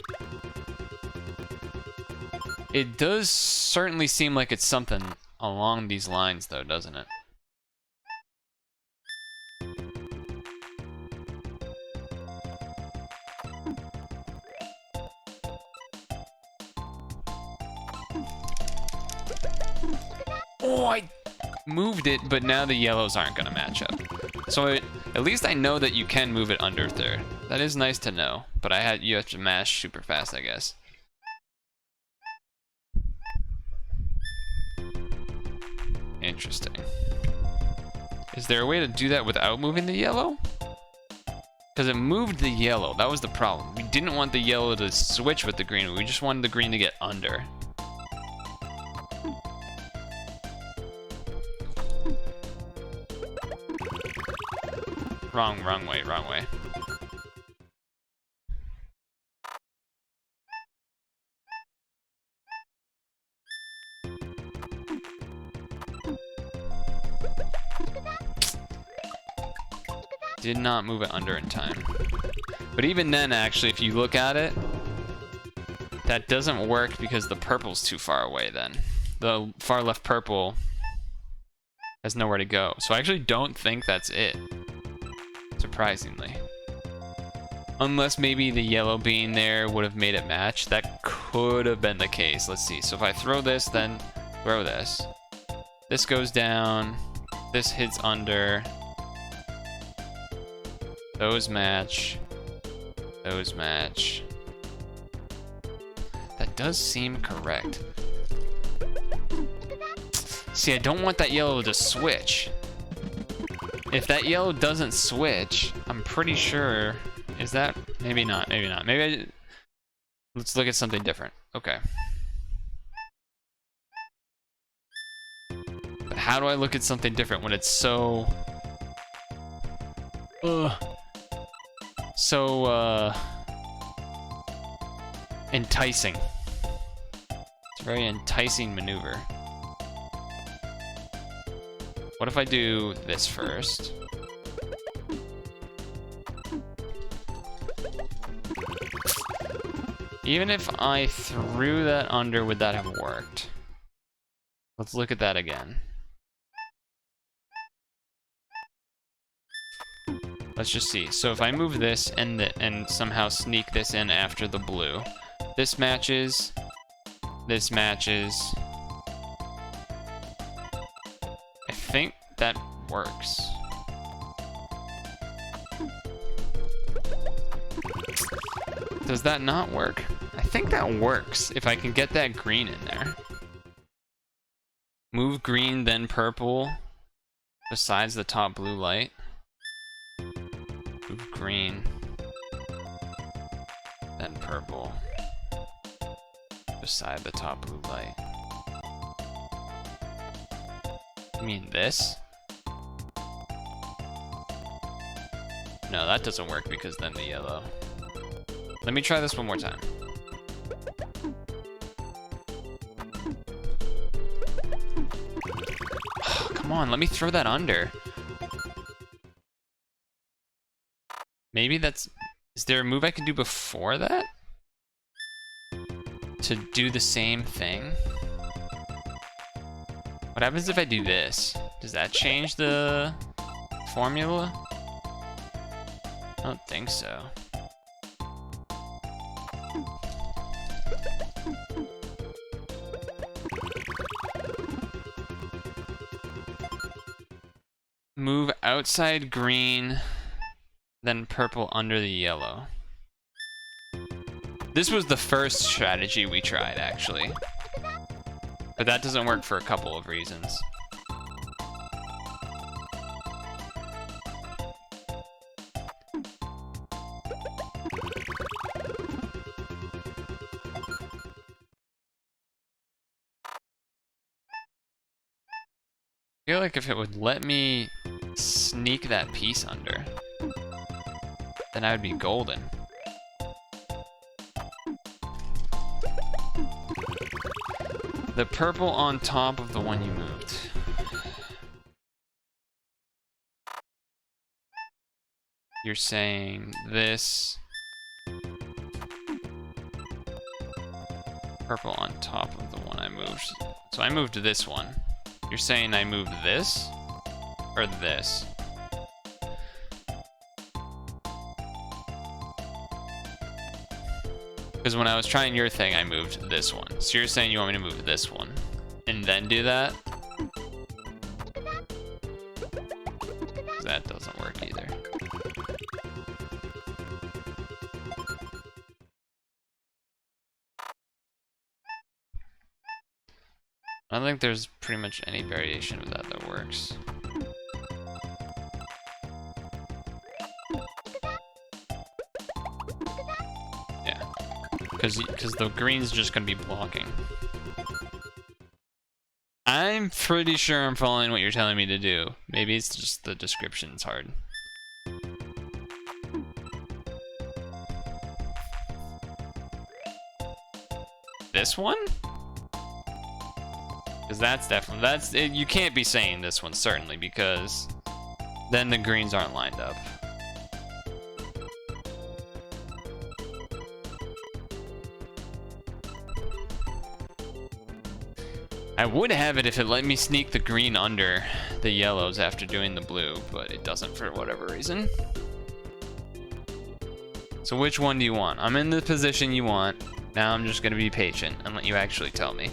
It does certainly seem like it's something along these lines though, doesn't it? Oh, I moved it, but now the yellows aren't gonna match up. So at least I know that you can move it under there. That is nice to know, but you have to mash super fast, I guess. Interesting. Is there a way to do that without moving the yellow? Because it moved the yellow, that was the problem. We didn't want the yellow to switch with the green, we just wanted the green to get under. Wrong way. Did not move it under in time. But even then, actually, if you look at it, that doesn't work because the purple's too far away then. The far left purple has nowhere to go. So I actually don't think that's it. Surprisingly. Unless maybe the yellow being there would have made it match. That could have been the case. Let's see. So if I throw this, then throw this. This goes down. This hits under. Those match. Those match. That does seem correct. See, I don't want that yellow to switch. If that yellow doesn't switch, I'm pretty sure... Is that... Maybe not, maybe not. Let's look at something different. Okay. But how do I look at something different when it's so... enticing. It's a very enticing maneuver. What if I do this first? Even if I threw that under, would that have worked? Let's look at that again. Let's just see. So if I move this and somehow sneak this in after the blue, this matches. This matches. I think that works. Does that not work? I think that works if I can get that green in there. Move green, then purple, besides the top blue light. Move green, then purple, beside the top blue light. You mean this? No, that doesn't work because then the yellow. Let me try this one more time. Oh, come on, let me throw that under. Maybe that's... Is there a move I can do before that? To do the same thing? What happens if I do this? Does that change the formula? I don't think so. Move outside green, then purple under the yellow. This was the first strategy we tried, actually. But that doesn't work for a couple of reasons. I feel like if it would let me sneak that piece under, then I would be golden. The purple on top of the one you moved. You're saying this. Purple on top of the one I moved. So I moved this one. You're saying I moved this? Or this? Because when I was trying your thing, I moved this one. So you're saying you want me to move this one and then do that? That doesn't work either. I don't think there's pretty much any variation of that that works. Yeah, because the green's just gonna be blocking. I'm pretty sure I'm following what you're telling me to do. Maybe it's just the description's hard. This one? Because that's definitely, you can't be saying this one, certainly, because then the greens aren't lined up. I would have it if it let me sneak the green under the yellows after doing the blue, but it doesn't for whatever reason. So which one do you want? I'm in the position you want. Now I'm just going to be patient and let you actually tell me.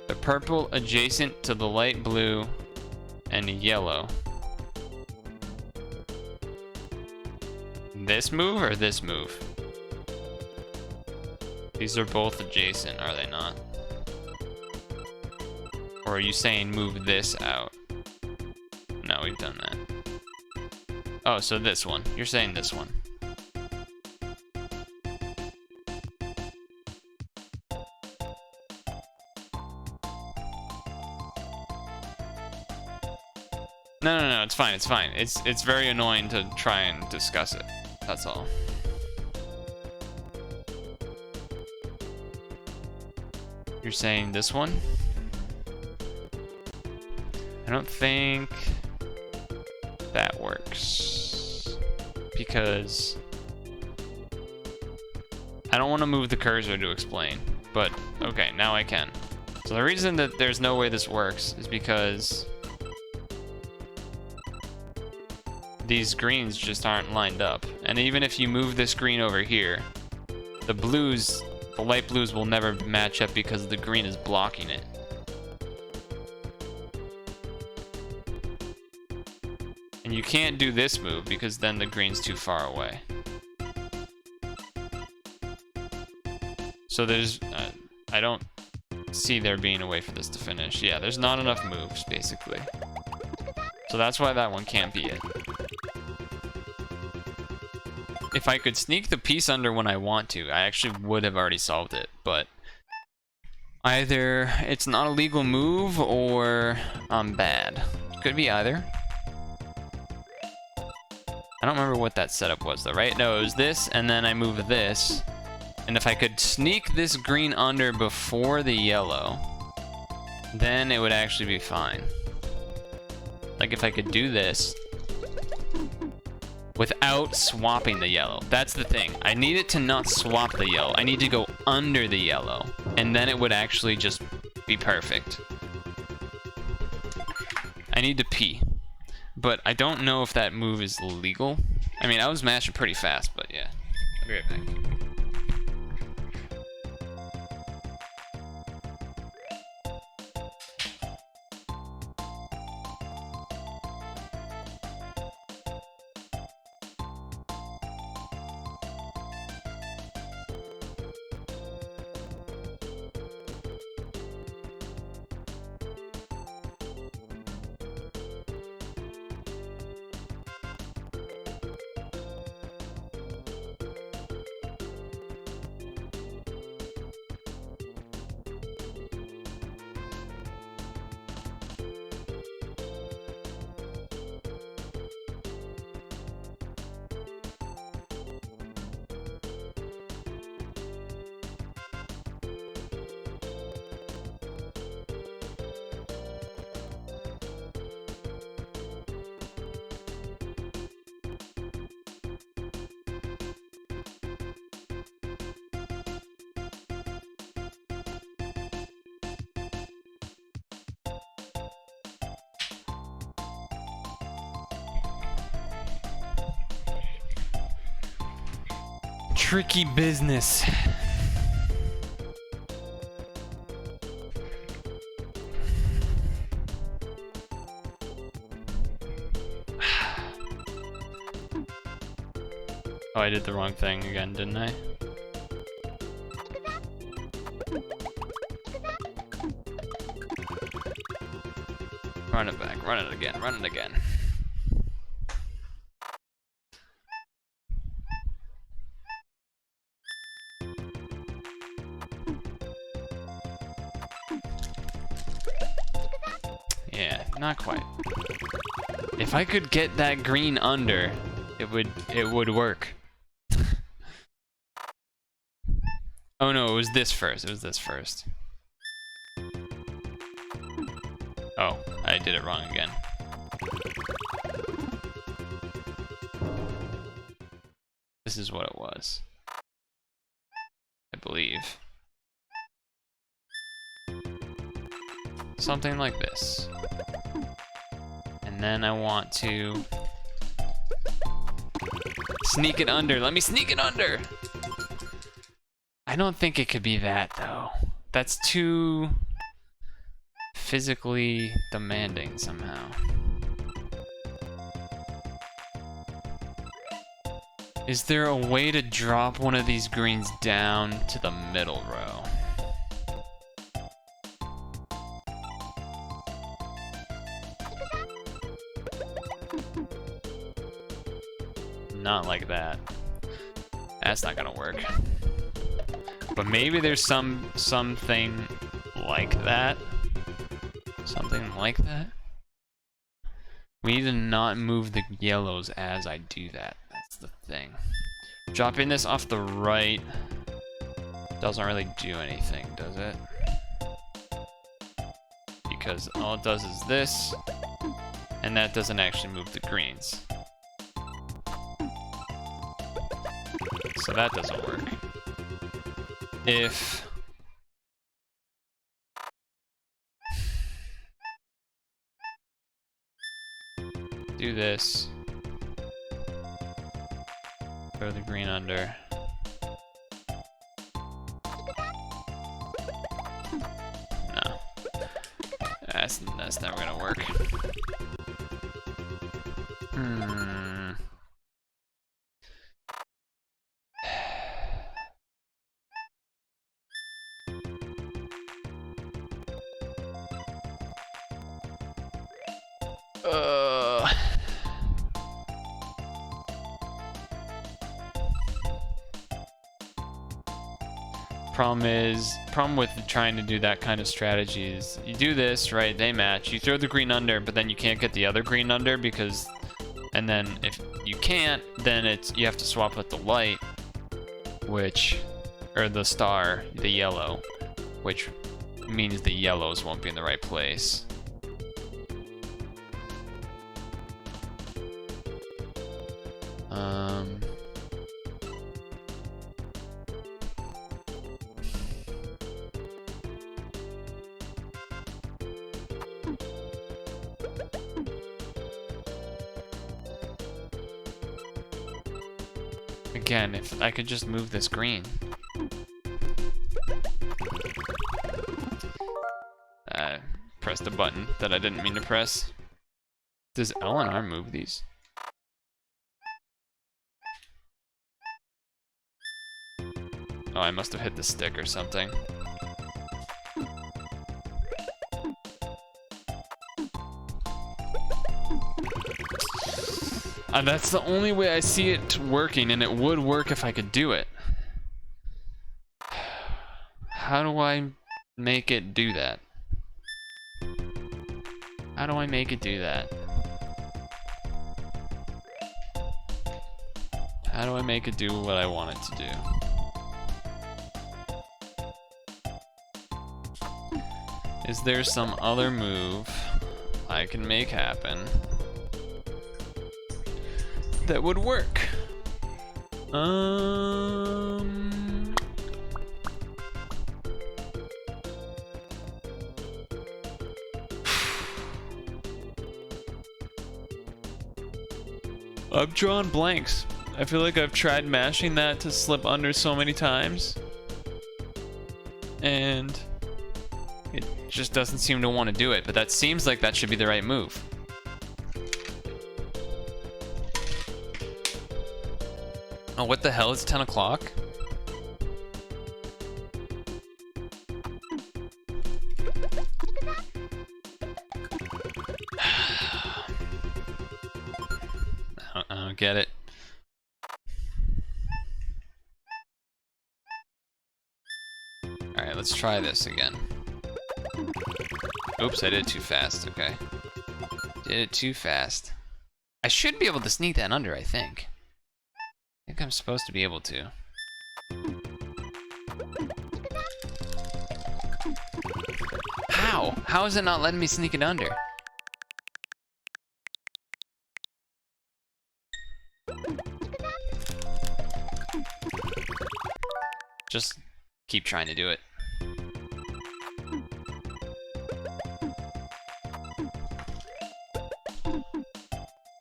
The purple adjacent to the light blue and yellow. This move or this move? These are both adjacent, are they not? Or are you saying move this out? No, we've done that. Oh, so this one. You're saying this one. No, it's fine, it's fine. It's very annoying to try and discuss it. That's all. You're saying this one? I don't think that works. Because I don't want to move the cursor to explain, but okay, now I can. So the reason that there's no way this works is because these greens just aren't lined up. And even if you move this green over here, the light blues will never match up because the green is blocking it. And you can't do this move because then the green's too far away. So there's, I don't see there being a way for this to finish. Yeah, there's not enough moves, basically. So that's why that one can't be it. If I could sneak the piece under when I want to, I actually would have already solved it, but either it's not a legal move or I'm bad. Could be either. I don't remember what that setup was though, right? No, it was this, and then I move this. And if I could sneak this green under before the yellow, then it would actually be fine. Like if I could do this without swapping the yellow. That's the thing. I need it to not swap the yellow. I need to go under the yellow, and then it would actually just be perfect. I need to pee. But I don't know if that move is legal. I mean, I was mashing pretty fast, but yeah. I'll be right back. Tricky business. Oh, I did the wrong thing again, didn't I? Run it back, run it again, run it again. Yeah, not quite. If I could get that green under, it would work. Oh no, it was this first. It was this first. Oh, I did it wrong again. This is what it was, I believe. Something like this. And then I want to sneak it under. Let me sneak it under! I don't think it could be that, though. That's too physically demanding somehow. Is there a way to drop one of these greens down to the middle row? Not like that. That's not gonna work. But maybe there's something like that. Something like that. We need to not move the yellows as I do that. That's the thing. Dropping this off the right doesn't really do anything, does it? Because all it does is this, and that doesn't actually move the greens. So that doesn't work. If Do this. Throw the green under. No. That's never gonna work. Problem with trying to do that kind of strategy is you do this, right? They match. You throw the green under, but then you can't get the other green under because, and then if you can't, then you have to swap with the light, or the star, the yellow, which means the yellows won't be in the right place. Again, if I could just move this green. Press the button that I didn't mean to press. Does L and R move these? Oh, I must have hit the stick or something. That's the only way I see it working, and it would work if I could do it. How do I make it do that? How do I make it do that? How do I make it do what I want it to do? Is there some other move I can make happen that would work? I've drawn blanks. I feel like I've tried mashing that to slip under so many times, and it just doesn't seem to want to do it, but that seems like that should be the right move. Oh, what the hell? It's 10 o'clock? I don't get it. Alright, let's try this again. Oops, I did it too fast. Okay. Did it too fast. I should be able to sneak that under, I think. I think I'm supposed to be able to. How? How is it not letting me sneak it under? Just keep trying to do it.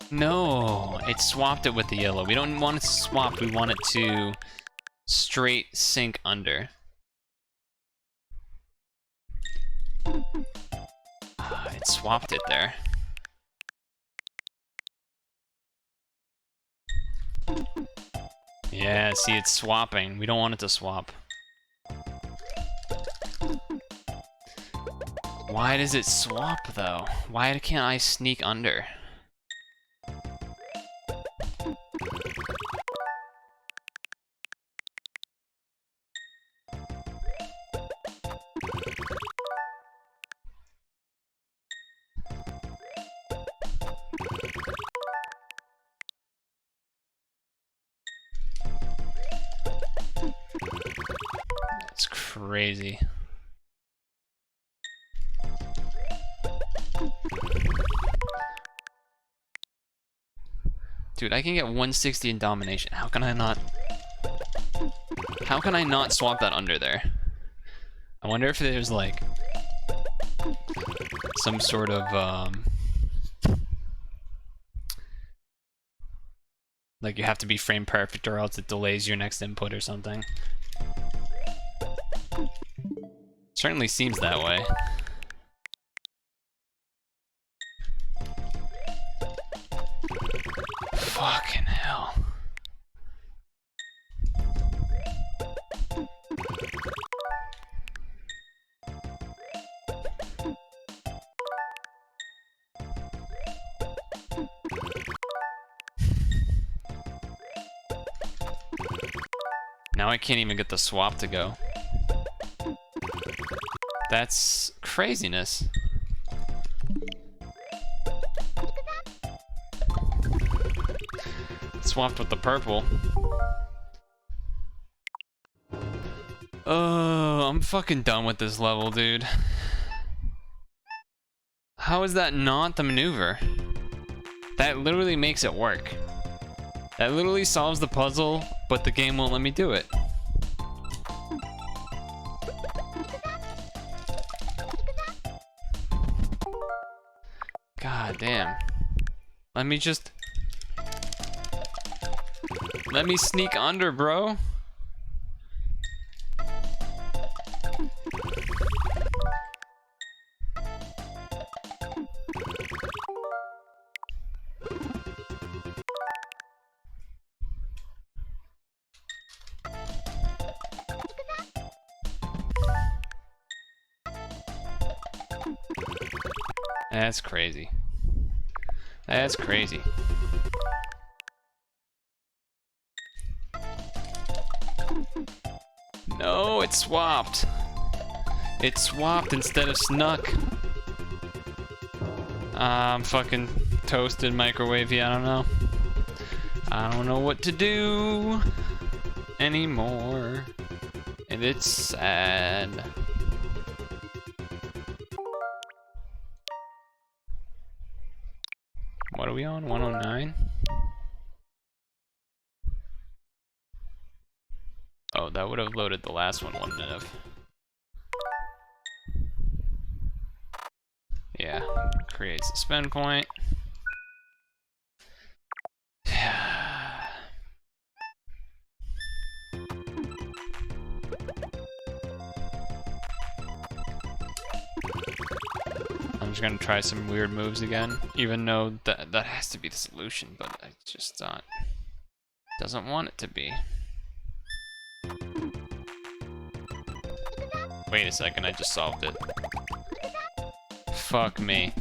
No, it swapped it with the yellow. We don't want it to swap, we want it to straight sink under. It swapped it there. Yeah, see, it's swapping. We don't want it to swap. Why does it swap, though? Why can't I sneak under? That's crazy. Dude, I can get 160 in domination. How can I not swap that under there? I wonder if there's like some sort of Like you have to be frame perfect or else it delays your next input or something. Certainly seems that way. Fucking hell. Now I can't even get the swap to go. That's craziness. Swapped with the purple. Oh, I'm fucking done with this level, dude. How is that not the maneuver? That literally makes it work. That literally solves the puzzle, but the game won't let me do it. God damn. Let me sneak under, bro. That's crazy. That's crazy. No, it swapped. It swapped instead of snuck. I'm fucking toasted, microwavey, I don't know. I don't know what to do anymore. And it's sad. What are we on? 109? Oh, that would have loaded the last one, wouldn't it have? Yeah, creates a spin point. I'm just gonna try some weird moves again, even though that has to be the solution, but I just thought doesn't want it to be. Wait a second, I just solved it. Fuck me.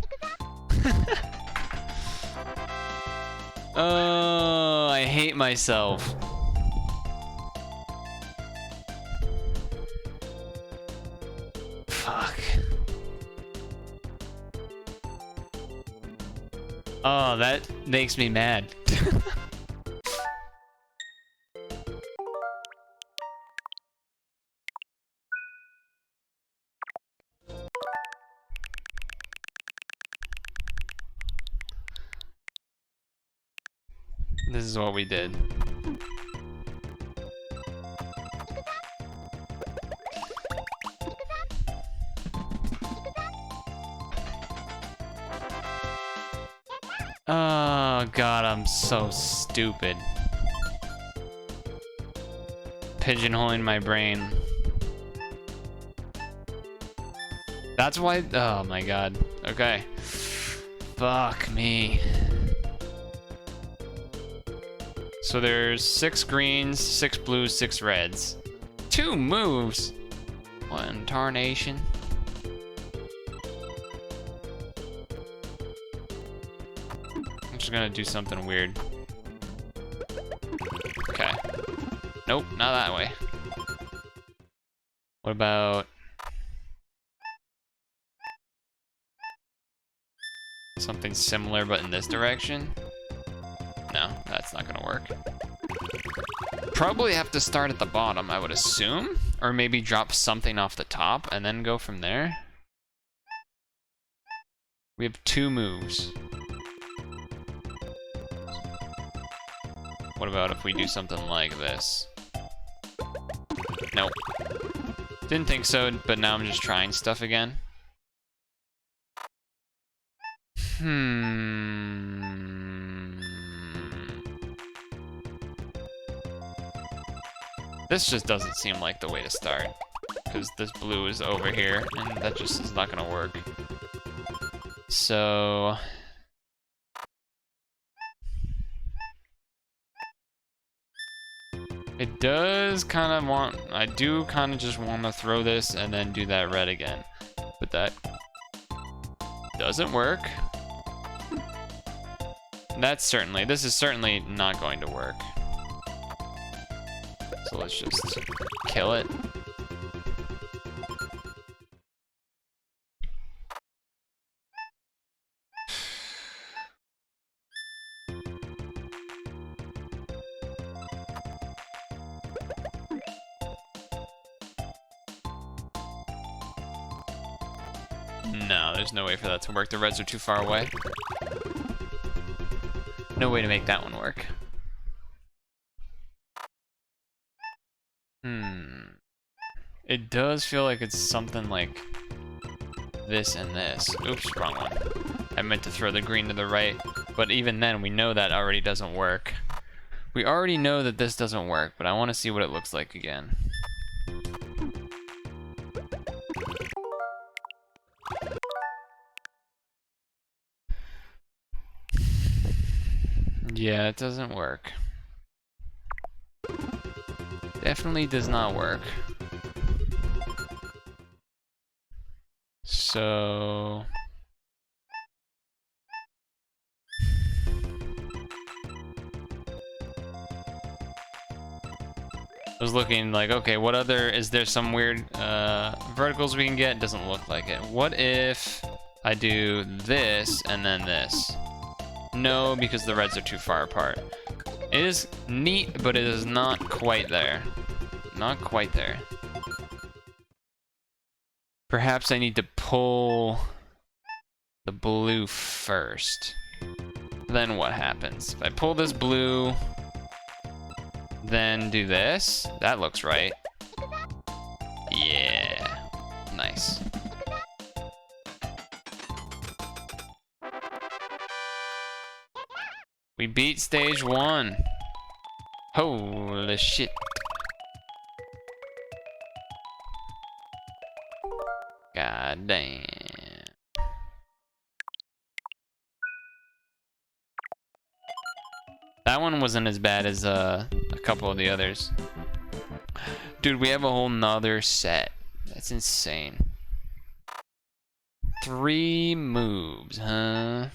Oh, I hate myself. Fuck. Oh, that makes me mad. This is what we did. Oh god, I'm so stupid. Pigeonholing my brain. That's why. Oh my god. Okay. Fuck me. So there's 6 greens, 6 blues, 6 reds. 2 moves. What in tarnation? I'm just gonna do something weird. Okay. Nope, not that way. What about something similar but in this direction? No, that's not gonna work. Probably have to start at the bottom, I would assume. Or maybe drop something off the top and then go from there. We have 2 moves. What about if we do something like this? Nope. Didn't think so, but now I'm just trying stuff again. This just doesn't seem like the way to start. Because this blue is over here, and that just is not gonna work. So... it does kind of want... I do kind of just want to throw this and then do that red again. But that doesn't work. This is certainly not going to work. So let's just kill it. No, there's no way for that to work. The reds are too far away. No way to make that one work. It does feel like it's something like this and this. Oops, wrong one. I meant to throw the green to the right, but even then we know that already doesn't work. We already know that this doesn't work, but I want to see what it looks like again. Yeah, it doesn't work. Definitely does not work. So... I was looking like, okay, what other... is there some weird verticals we can get? Doesn't look like it. What if I do this and then this? No, because the reds are too far apart. It is neat, but it is not quite there. Not quite there. Perhaps I need to pull the blue first. Then what happens? If I pull this blue, then do this, that looks right. Yeah, nice. We beat stage 1. Holy shit. God damn. That one wasn't as bad as a couple of the others. Dude, we have a whole nother set. That's insane. 3 moves, huh?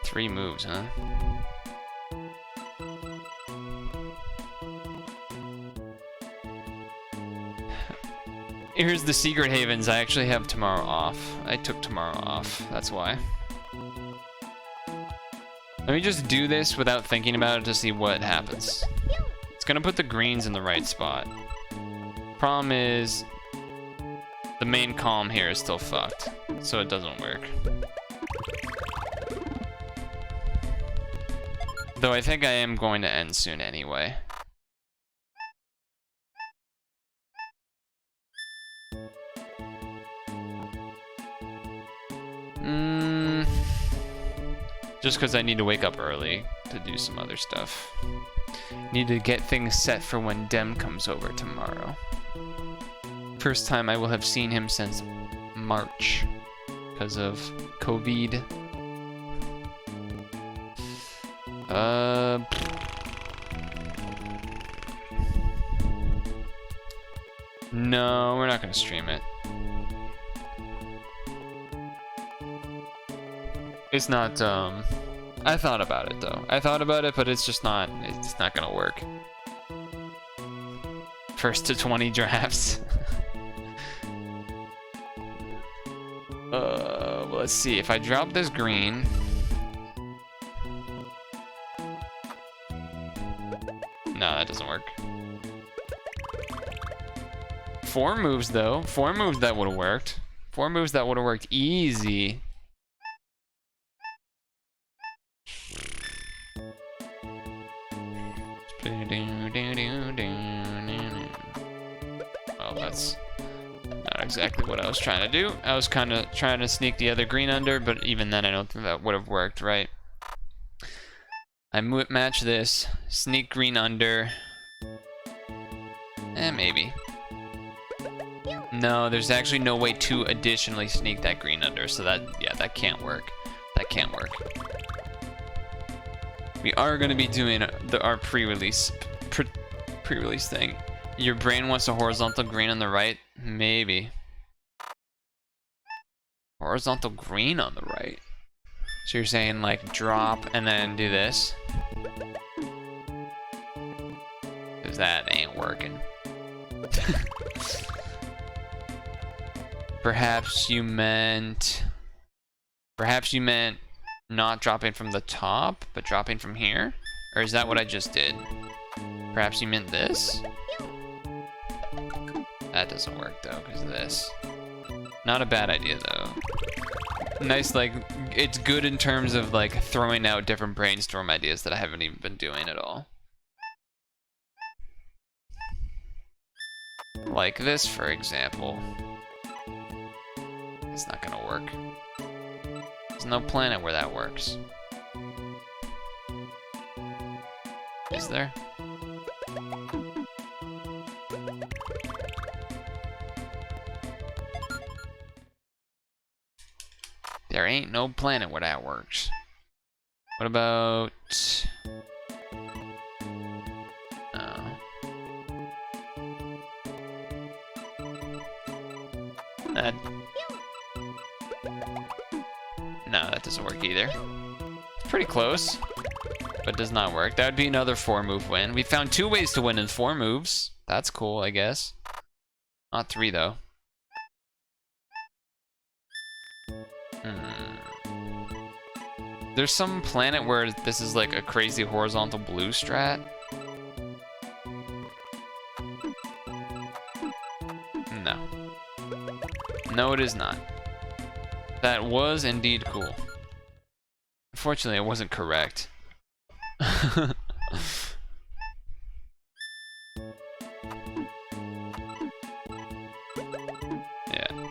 3 moves, huh? Here's the secret havens. I actually have tomorrow off. I took tomorrow off. That's why. Let me just do this without thinking about it to see what happens. It's gonna put the greens in the right spot. Problem is, the main column here is still fucked, so it doesn't work. Though I think I am going to end soon anyway. Just because I need to wake up early to do some other stuff. Need to get things set for when Dem comes over tomorrow. First time I will have seen him since March because of COVID. No, we're not gonna stream it. It's not, I thought about it though. I thought about it, but it's just not, it's not gonna work. First to 20 drafts. Well, let's see, if I drop this green. No, that doesn't work. 4 moves though, 4 moves that would've worked. 4 moves that would've worked easy. Well, that's not exactly what I was trying to do. I was kind of trying to sneak the other green under, but even then I don't think that would have worked, right? I match this, sneak green under. Maybe. No, there's actually no way to additionally sneak that green under, so that, yeah, that can't work. That can't work. We are going to be doing our pre-release thing. Your brain wants a horizontal green on the right? Maybe. Horizontal green on the right? So you're saying, like, drop and then do this? Because that ain't working. Perhaps you meant not dropping from the top, but dropping from here? Or is that what I just did? Perhaps you meant this? That doesn't work though, because of this. Not a bad idea though. Nice, like, it's good in terms of like throwing out different brainstorm ideas that I haven't even been doing at all. Like this, for example. It's not gonna work. There's no planet where that works. Is there? There ain't no planet where that works. What about... That... No, that doesn't work either. It's pretty close, but does not work. That would be another 4-move win. We found 2 ways to win in 4 moves. That's cool, I guess. Not 3, though. There's some planet where this is like a crazy horizontal blue strat. No. No, it is not. That was indeed cool. Unfortunately, it wasn't correct. Yeah,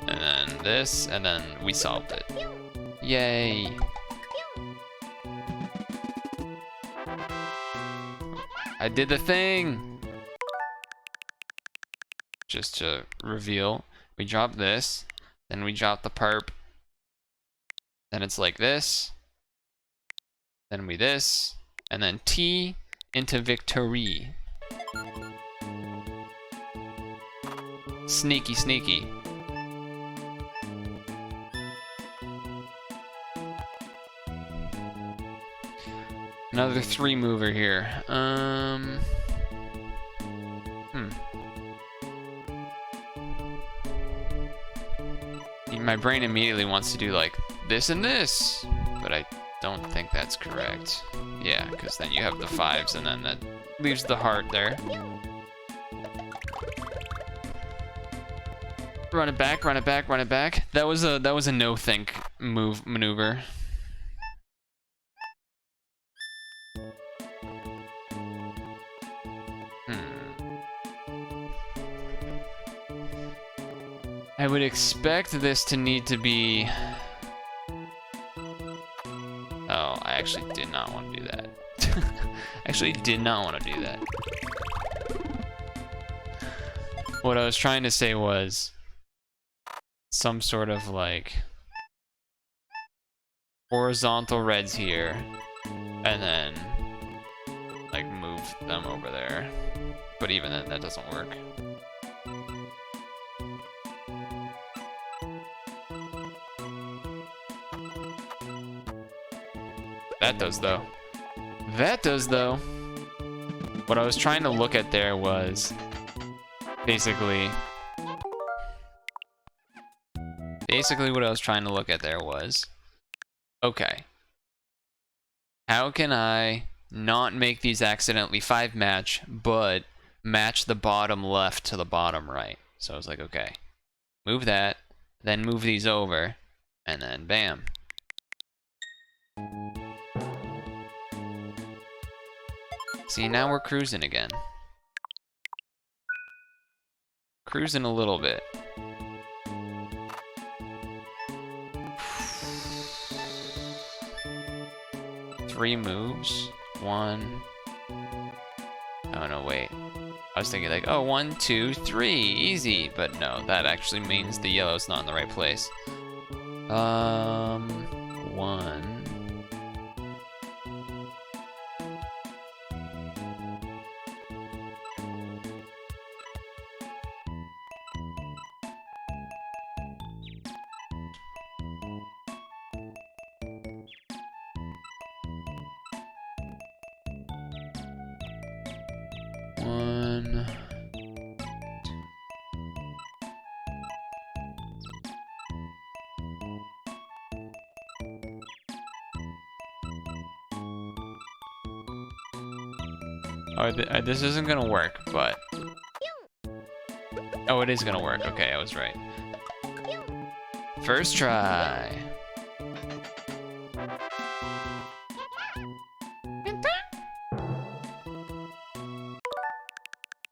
and then this, and then we solved it. Yay! I did the thing! Just to reveal, we drop this, then we drop the perp, then it's like this, then we this, and then T into victory. Sneaky, sneaky. Another 3-mover here. My brain immediately wants to do like this and this, but I don't think that's correct. Yeah, because then you have the 5s and then that leaves the heart there. Run it back, run it back, run it back. That was a no-think maneuver. I would expect this to need to be... Oh, I actually did not want to do that. Actually did not want to do that. What I was trying to say was some sort of like horizontal reds here and then like move them over there. But even then, that doesn't work. That does though. That does though. What I was trying to look at there was basically what I was trying to look at there was, okay, how can I not make these accidentally 5 match, but match the bottom left to the bottom right? So I was like, okay, move that, then move these over, and then bam. See, now we're cruising again. Cruising a little bit. 3 moves. 1. Oh no, wait. I was thinking like, oh, 1, 2, 3, easy. But no, that actually means the yellow's not in the right place. 1. Oh, this isn't gonna work, but... Oh, it is gonna work. Okay, I was right. First try.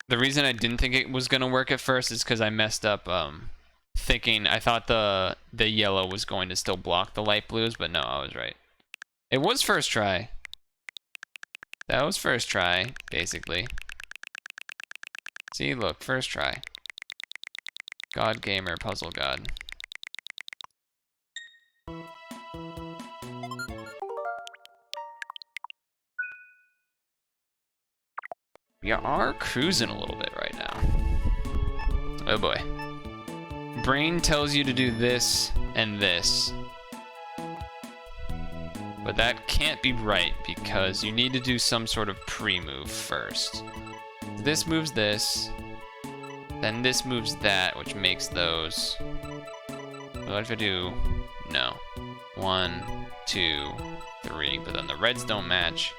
The reason I didn't think it was gonna work at first is because I messed up, thinking I thought the yellow was going to still block the light blues, but no, I was right. It was first try. That was first try, basically. See, look, first try. God Gamer, Puzzle God. We are cruising a little bit right now. Oh boy. Brain tells you to do this and this. But that can't be right because you need to do some sort of pre-move first. This moves this, then this moves that, which makes those. What if I do? No. 1, 2, 3, but then the reds don't match.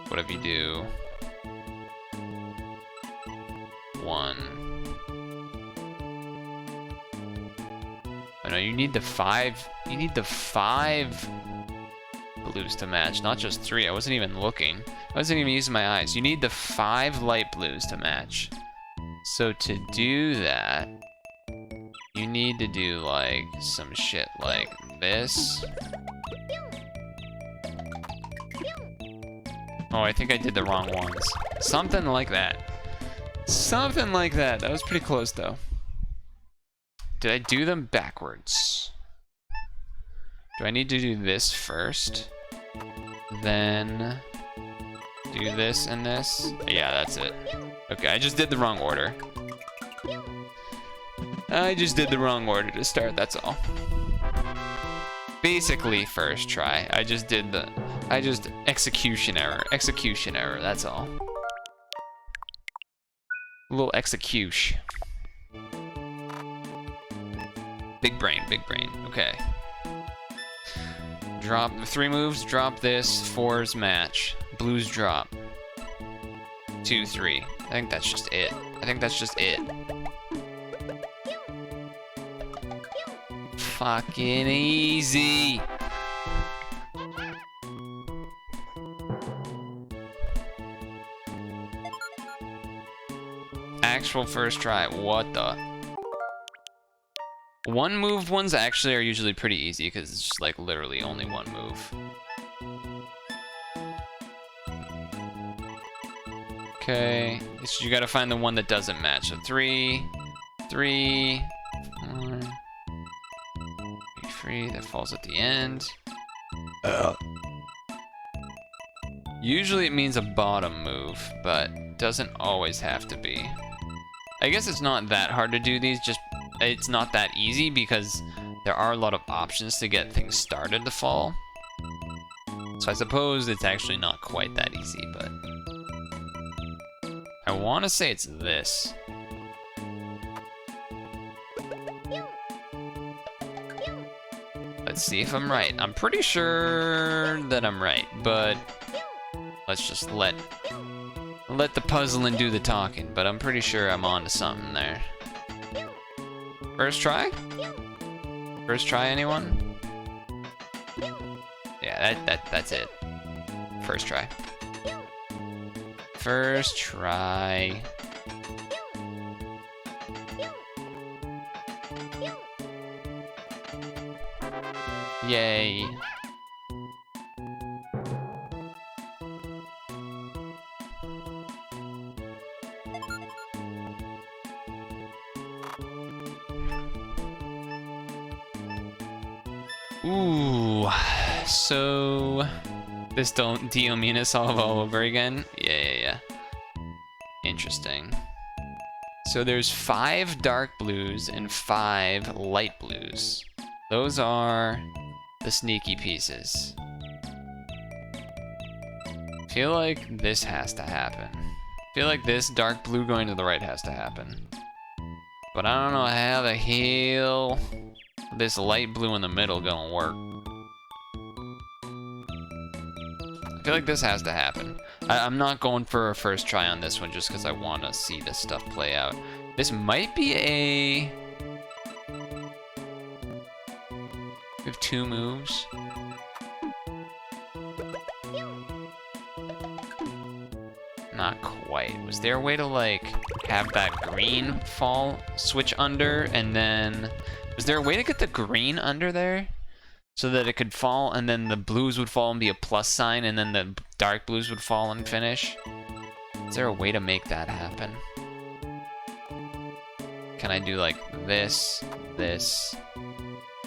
What if you do 1? Oh no, you need the 5. You need the 5 blues to match, not just 3. I wasn't even looking. I wasn't even using my eyes. You need the 5 light blues to match. So to do that, you need to do like some shit like this. Oh, I think I did the wrong ones. Something like that. Something like that. That was pretty close though. Did I do them backwards? Do I need to do this first? Then do this and this? Yeah, that's it. Okay, I just did the wrong order. I just did the wrong order to start, that's all. Basically, first try. I just execution error, that's all. A little execution. Big brain, okay. Drop the 3 moves, drop this, 4s match. Blues drop. 2, 3. I think that's just it. Fucking easy. Actual first try, what the? 1 move ones actually are usually pretty easy because it's just like literally only 1 move. Okay, you gotta find the one that doesn't match. So 3, 3, 4, 3, that falls at the end. Usually it means a bottom move, but doesn't always have to be. I guess it's not that hard to do these, just it's not that easy because there are a lot of options to get things started to fall. So I suppose it's actually not quite that easy, but I want to say it's this. Let's see if I'm right. I'm pretty sure that I'm right, but let's just let the puzzling do the talking, but I'm pretty sure I'm on to something there. First try? First try, anyone? Yeah, that's it. First try. First try. Yay. Ooh, so this don't deal me to solve all over again? Yeah. Interesting. So there's 5 dark blues and 5 light blues. Those are the sneaky pieces. I feel like this has to happen. I feel like this dark blue going to the right has to happen. But I don't know how the hell this light blue in the middle gonna work. I feel like this has to happen. I'm not going for a first try on this one just because I want to see this stuff play out. This might be a... We have 2 moves. Not quite. Was there a way to, like, have that green fall, switch under, and then... Was there a way to get the green under there? So that it could fall, and then the blues would fall and be a plus sign, and then the dark blues would fall and finish? Is there a way to make that happen? Can I do, like, this, this,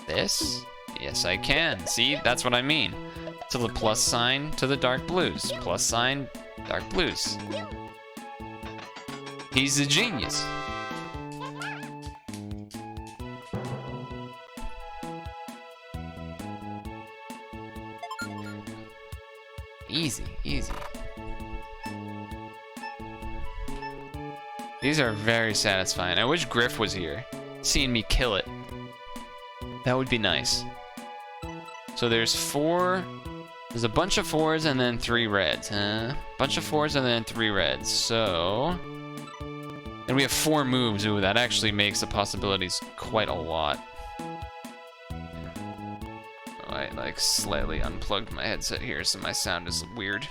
this? Yes, I can. See? That's what I mean. To the plus sign, to the dark blues. Plus sign, dark blues. He's a genius. Easy, easy. These are very satisfying. I wish Griff was here, seeing me kill it. That would be nice. So there's 4. There's a bunch of 4s and then 3 reds, huh? Bunch of 4s and then 3 reds. So, and we have 4 moves. Ooh, that actually makes the possibilities quite a lot. I like slightly unplugged my headset here, so my sound is weird.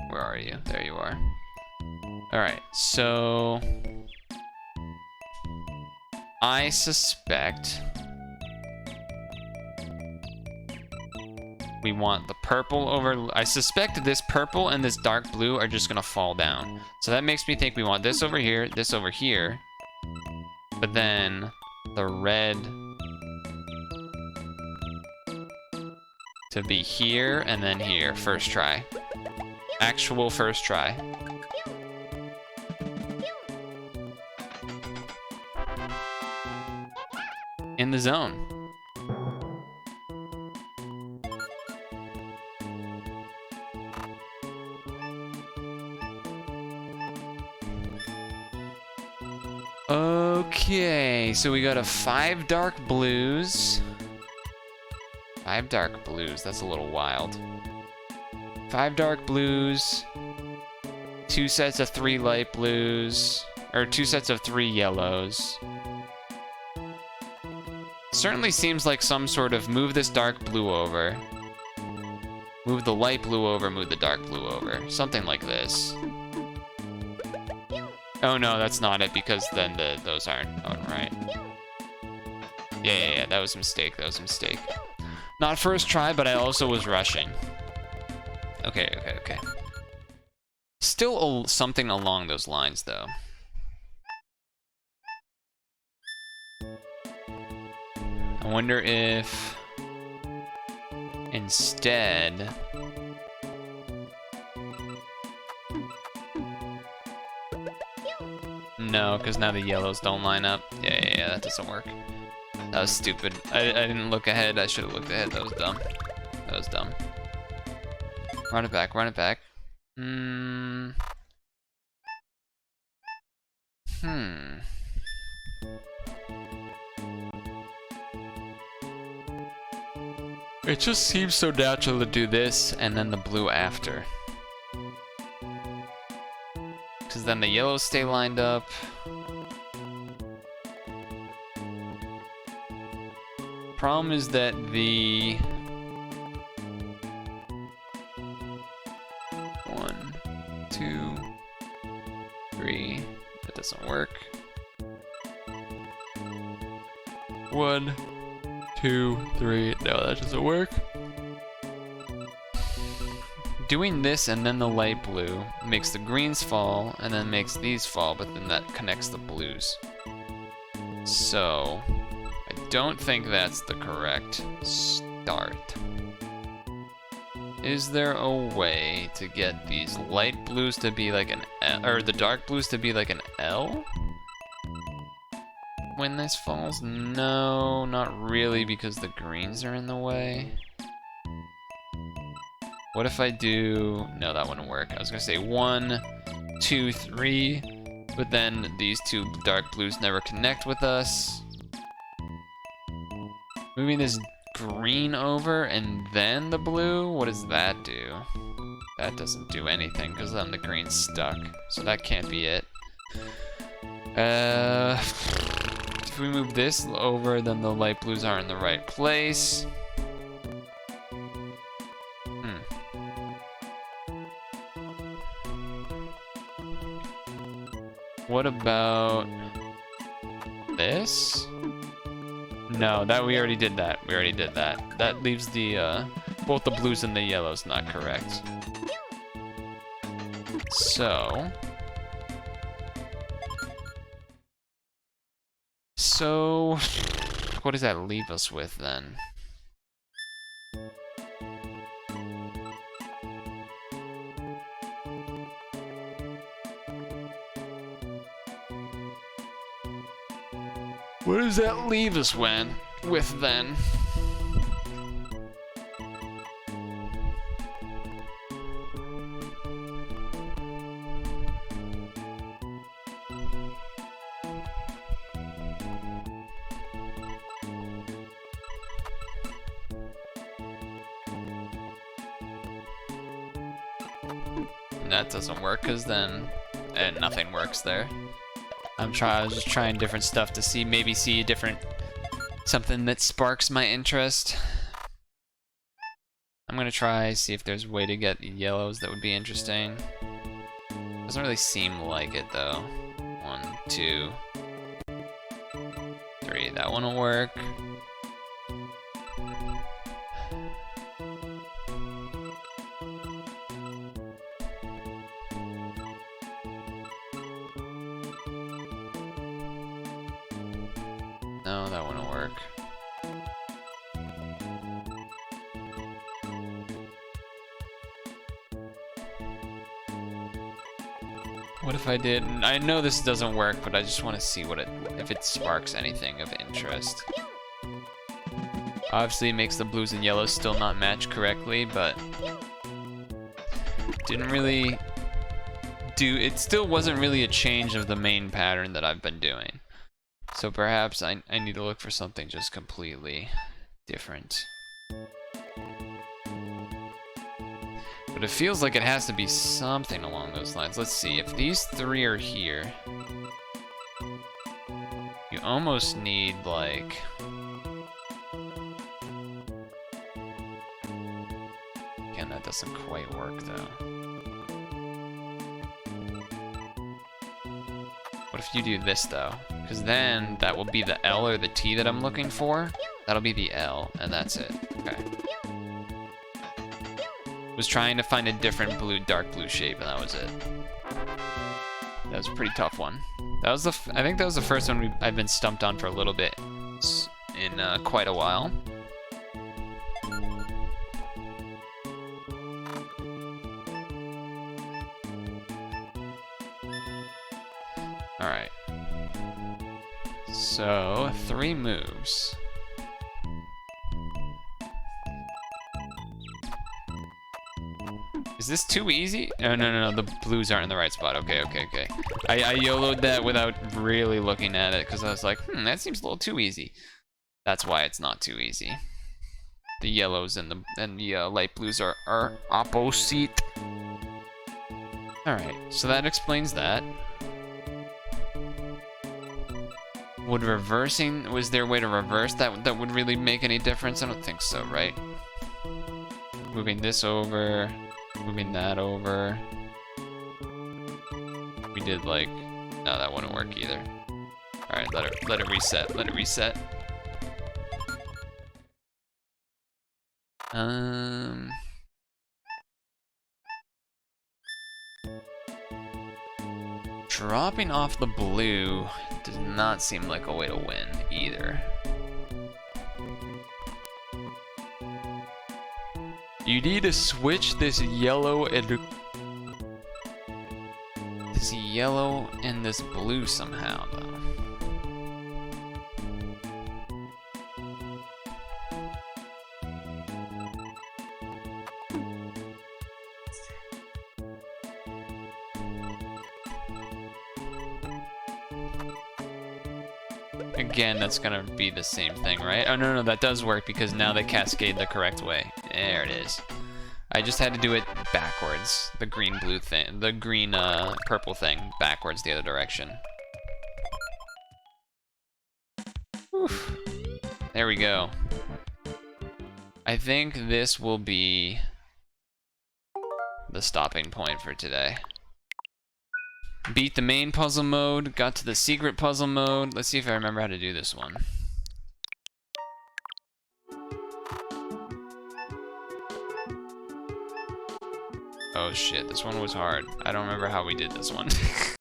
Where are you? There you are. Alright, so I suspect we want the purple over... I suspect this purple and this dark blue are just gonna fall down. So that makes me think we want this over here, but then the red to be here and then here. First try. Actual first try. In the zone. Okay, so we got a 5 dark blues. 5 dark blues, that's a little wild. 5 dark blues, 2 sets of 3 light blues, or 2 sets of 3 yellows. Certainly seems like some sort of move this dark blue over, move the light blue over, move the dark blue over. Something like this. Oh no, that's not it, because then those aren't right. Yeah, that was a mistake, Not first try, but I also was rushing. Okay. Still something along those lines, though. I wonder if instead... No, because now the yellows don't line up. Yeah, that doesn't work. That was stupid. I didn't look ahead. I should have looked ahead. That was dumb. Run it back. It just seems so natural to do this and then the blue after. Because then the yellows stay lined up. Problem is that the 1, 2, 3, that doesn't work. 1, 2, 3, no, that doesn't work. Doing this and then the light blue makes the greens fall and then makes these fall, but then that connects the blues. So I don't think that's the correct start. Is there a way to get these light blues to be like an L, or the dark blues to be like an L? When this falls? No, not really, because the greens are in the way. What if I do... No, that wouldn't work. I was gonna say 1, 2, 3, but then these two dark blues never connect with us. Moving this green over and then the blue, what does that do? That doesn't do anything because then the green's stuck, so that can't be it. If we move this over, then the light blues are in the right place. What about this? No, that we already did that. We already did that. That leaves the both the blues and the yellows not correct. So what does that leave us with then? What does that leave us with then? That doesn't work because then nothing works there. I was just trying different stuff to maybe see a different something that sparks my interest. I'm gonna see if there's a way to get yellows that would be interesting. Doesn't really seem like it though. 1, 2, 3. That one will work. No, that wouldn't work. What if I did? I know this doesn't work, but I just want to see if it sparks anything of interest. Obviously, it makes the blues and yellows still not match correctly, but didn't really do. It still wasn't really a change of the main pattern that I've been doing. So perhaps I need to look for something just completely different. But it feels like it has to be something along those lines. Let's see, if these 3 are here, you almost need like... Again, that doesn't quite work though. What if you do this though? Because then that will be the L or the T that I'm looking for. That'll be the L, and that's it. Okay. Was trying to find a different dark blue shape, and that was it. That was a pretty tough one. That was I think that was the first one I've been stumped on for a little bit in quite a while. All right. So 3 moves. Is this too easy? Oh, no, the blues aren't in the right spot. Okay. I YOLO'd that without really looking at it because I was like, that seems a little too easy. That's why it's not too easy. The yellows and the light blues are opposite. Alright, so that explains that. Was there a way to reverse that would really make any difference? I don't think so, right? Moving this over, moving that over. We did like, no, that wouldn't work either. All right, let it reset. Let it reset. Dropping off the blue does not seem like a way to win either. You need to switch this yellow and this blue somehow, though. Again, that's gonna be the same thing, right? Oh, no, that does work because now they cascade the correct way. There it is. I just had to do it backwards. The green-blue thing, the green-purple thing, backwards the other direction. Oof. There we go. I think this will be the stopping point for today. Beat the main puzzle mode, got to the secret puzzle mode. Let's see if I remember how to do this one. Oh shit, this one was hard. I don't remember how we did this one.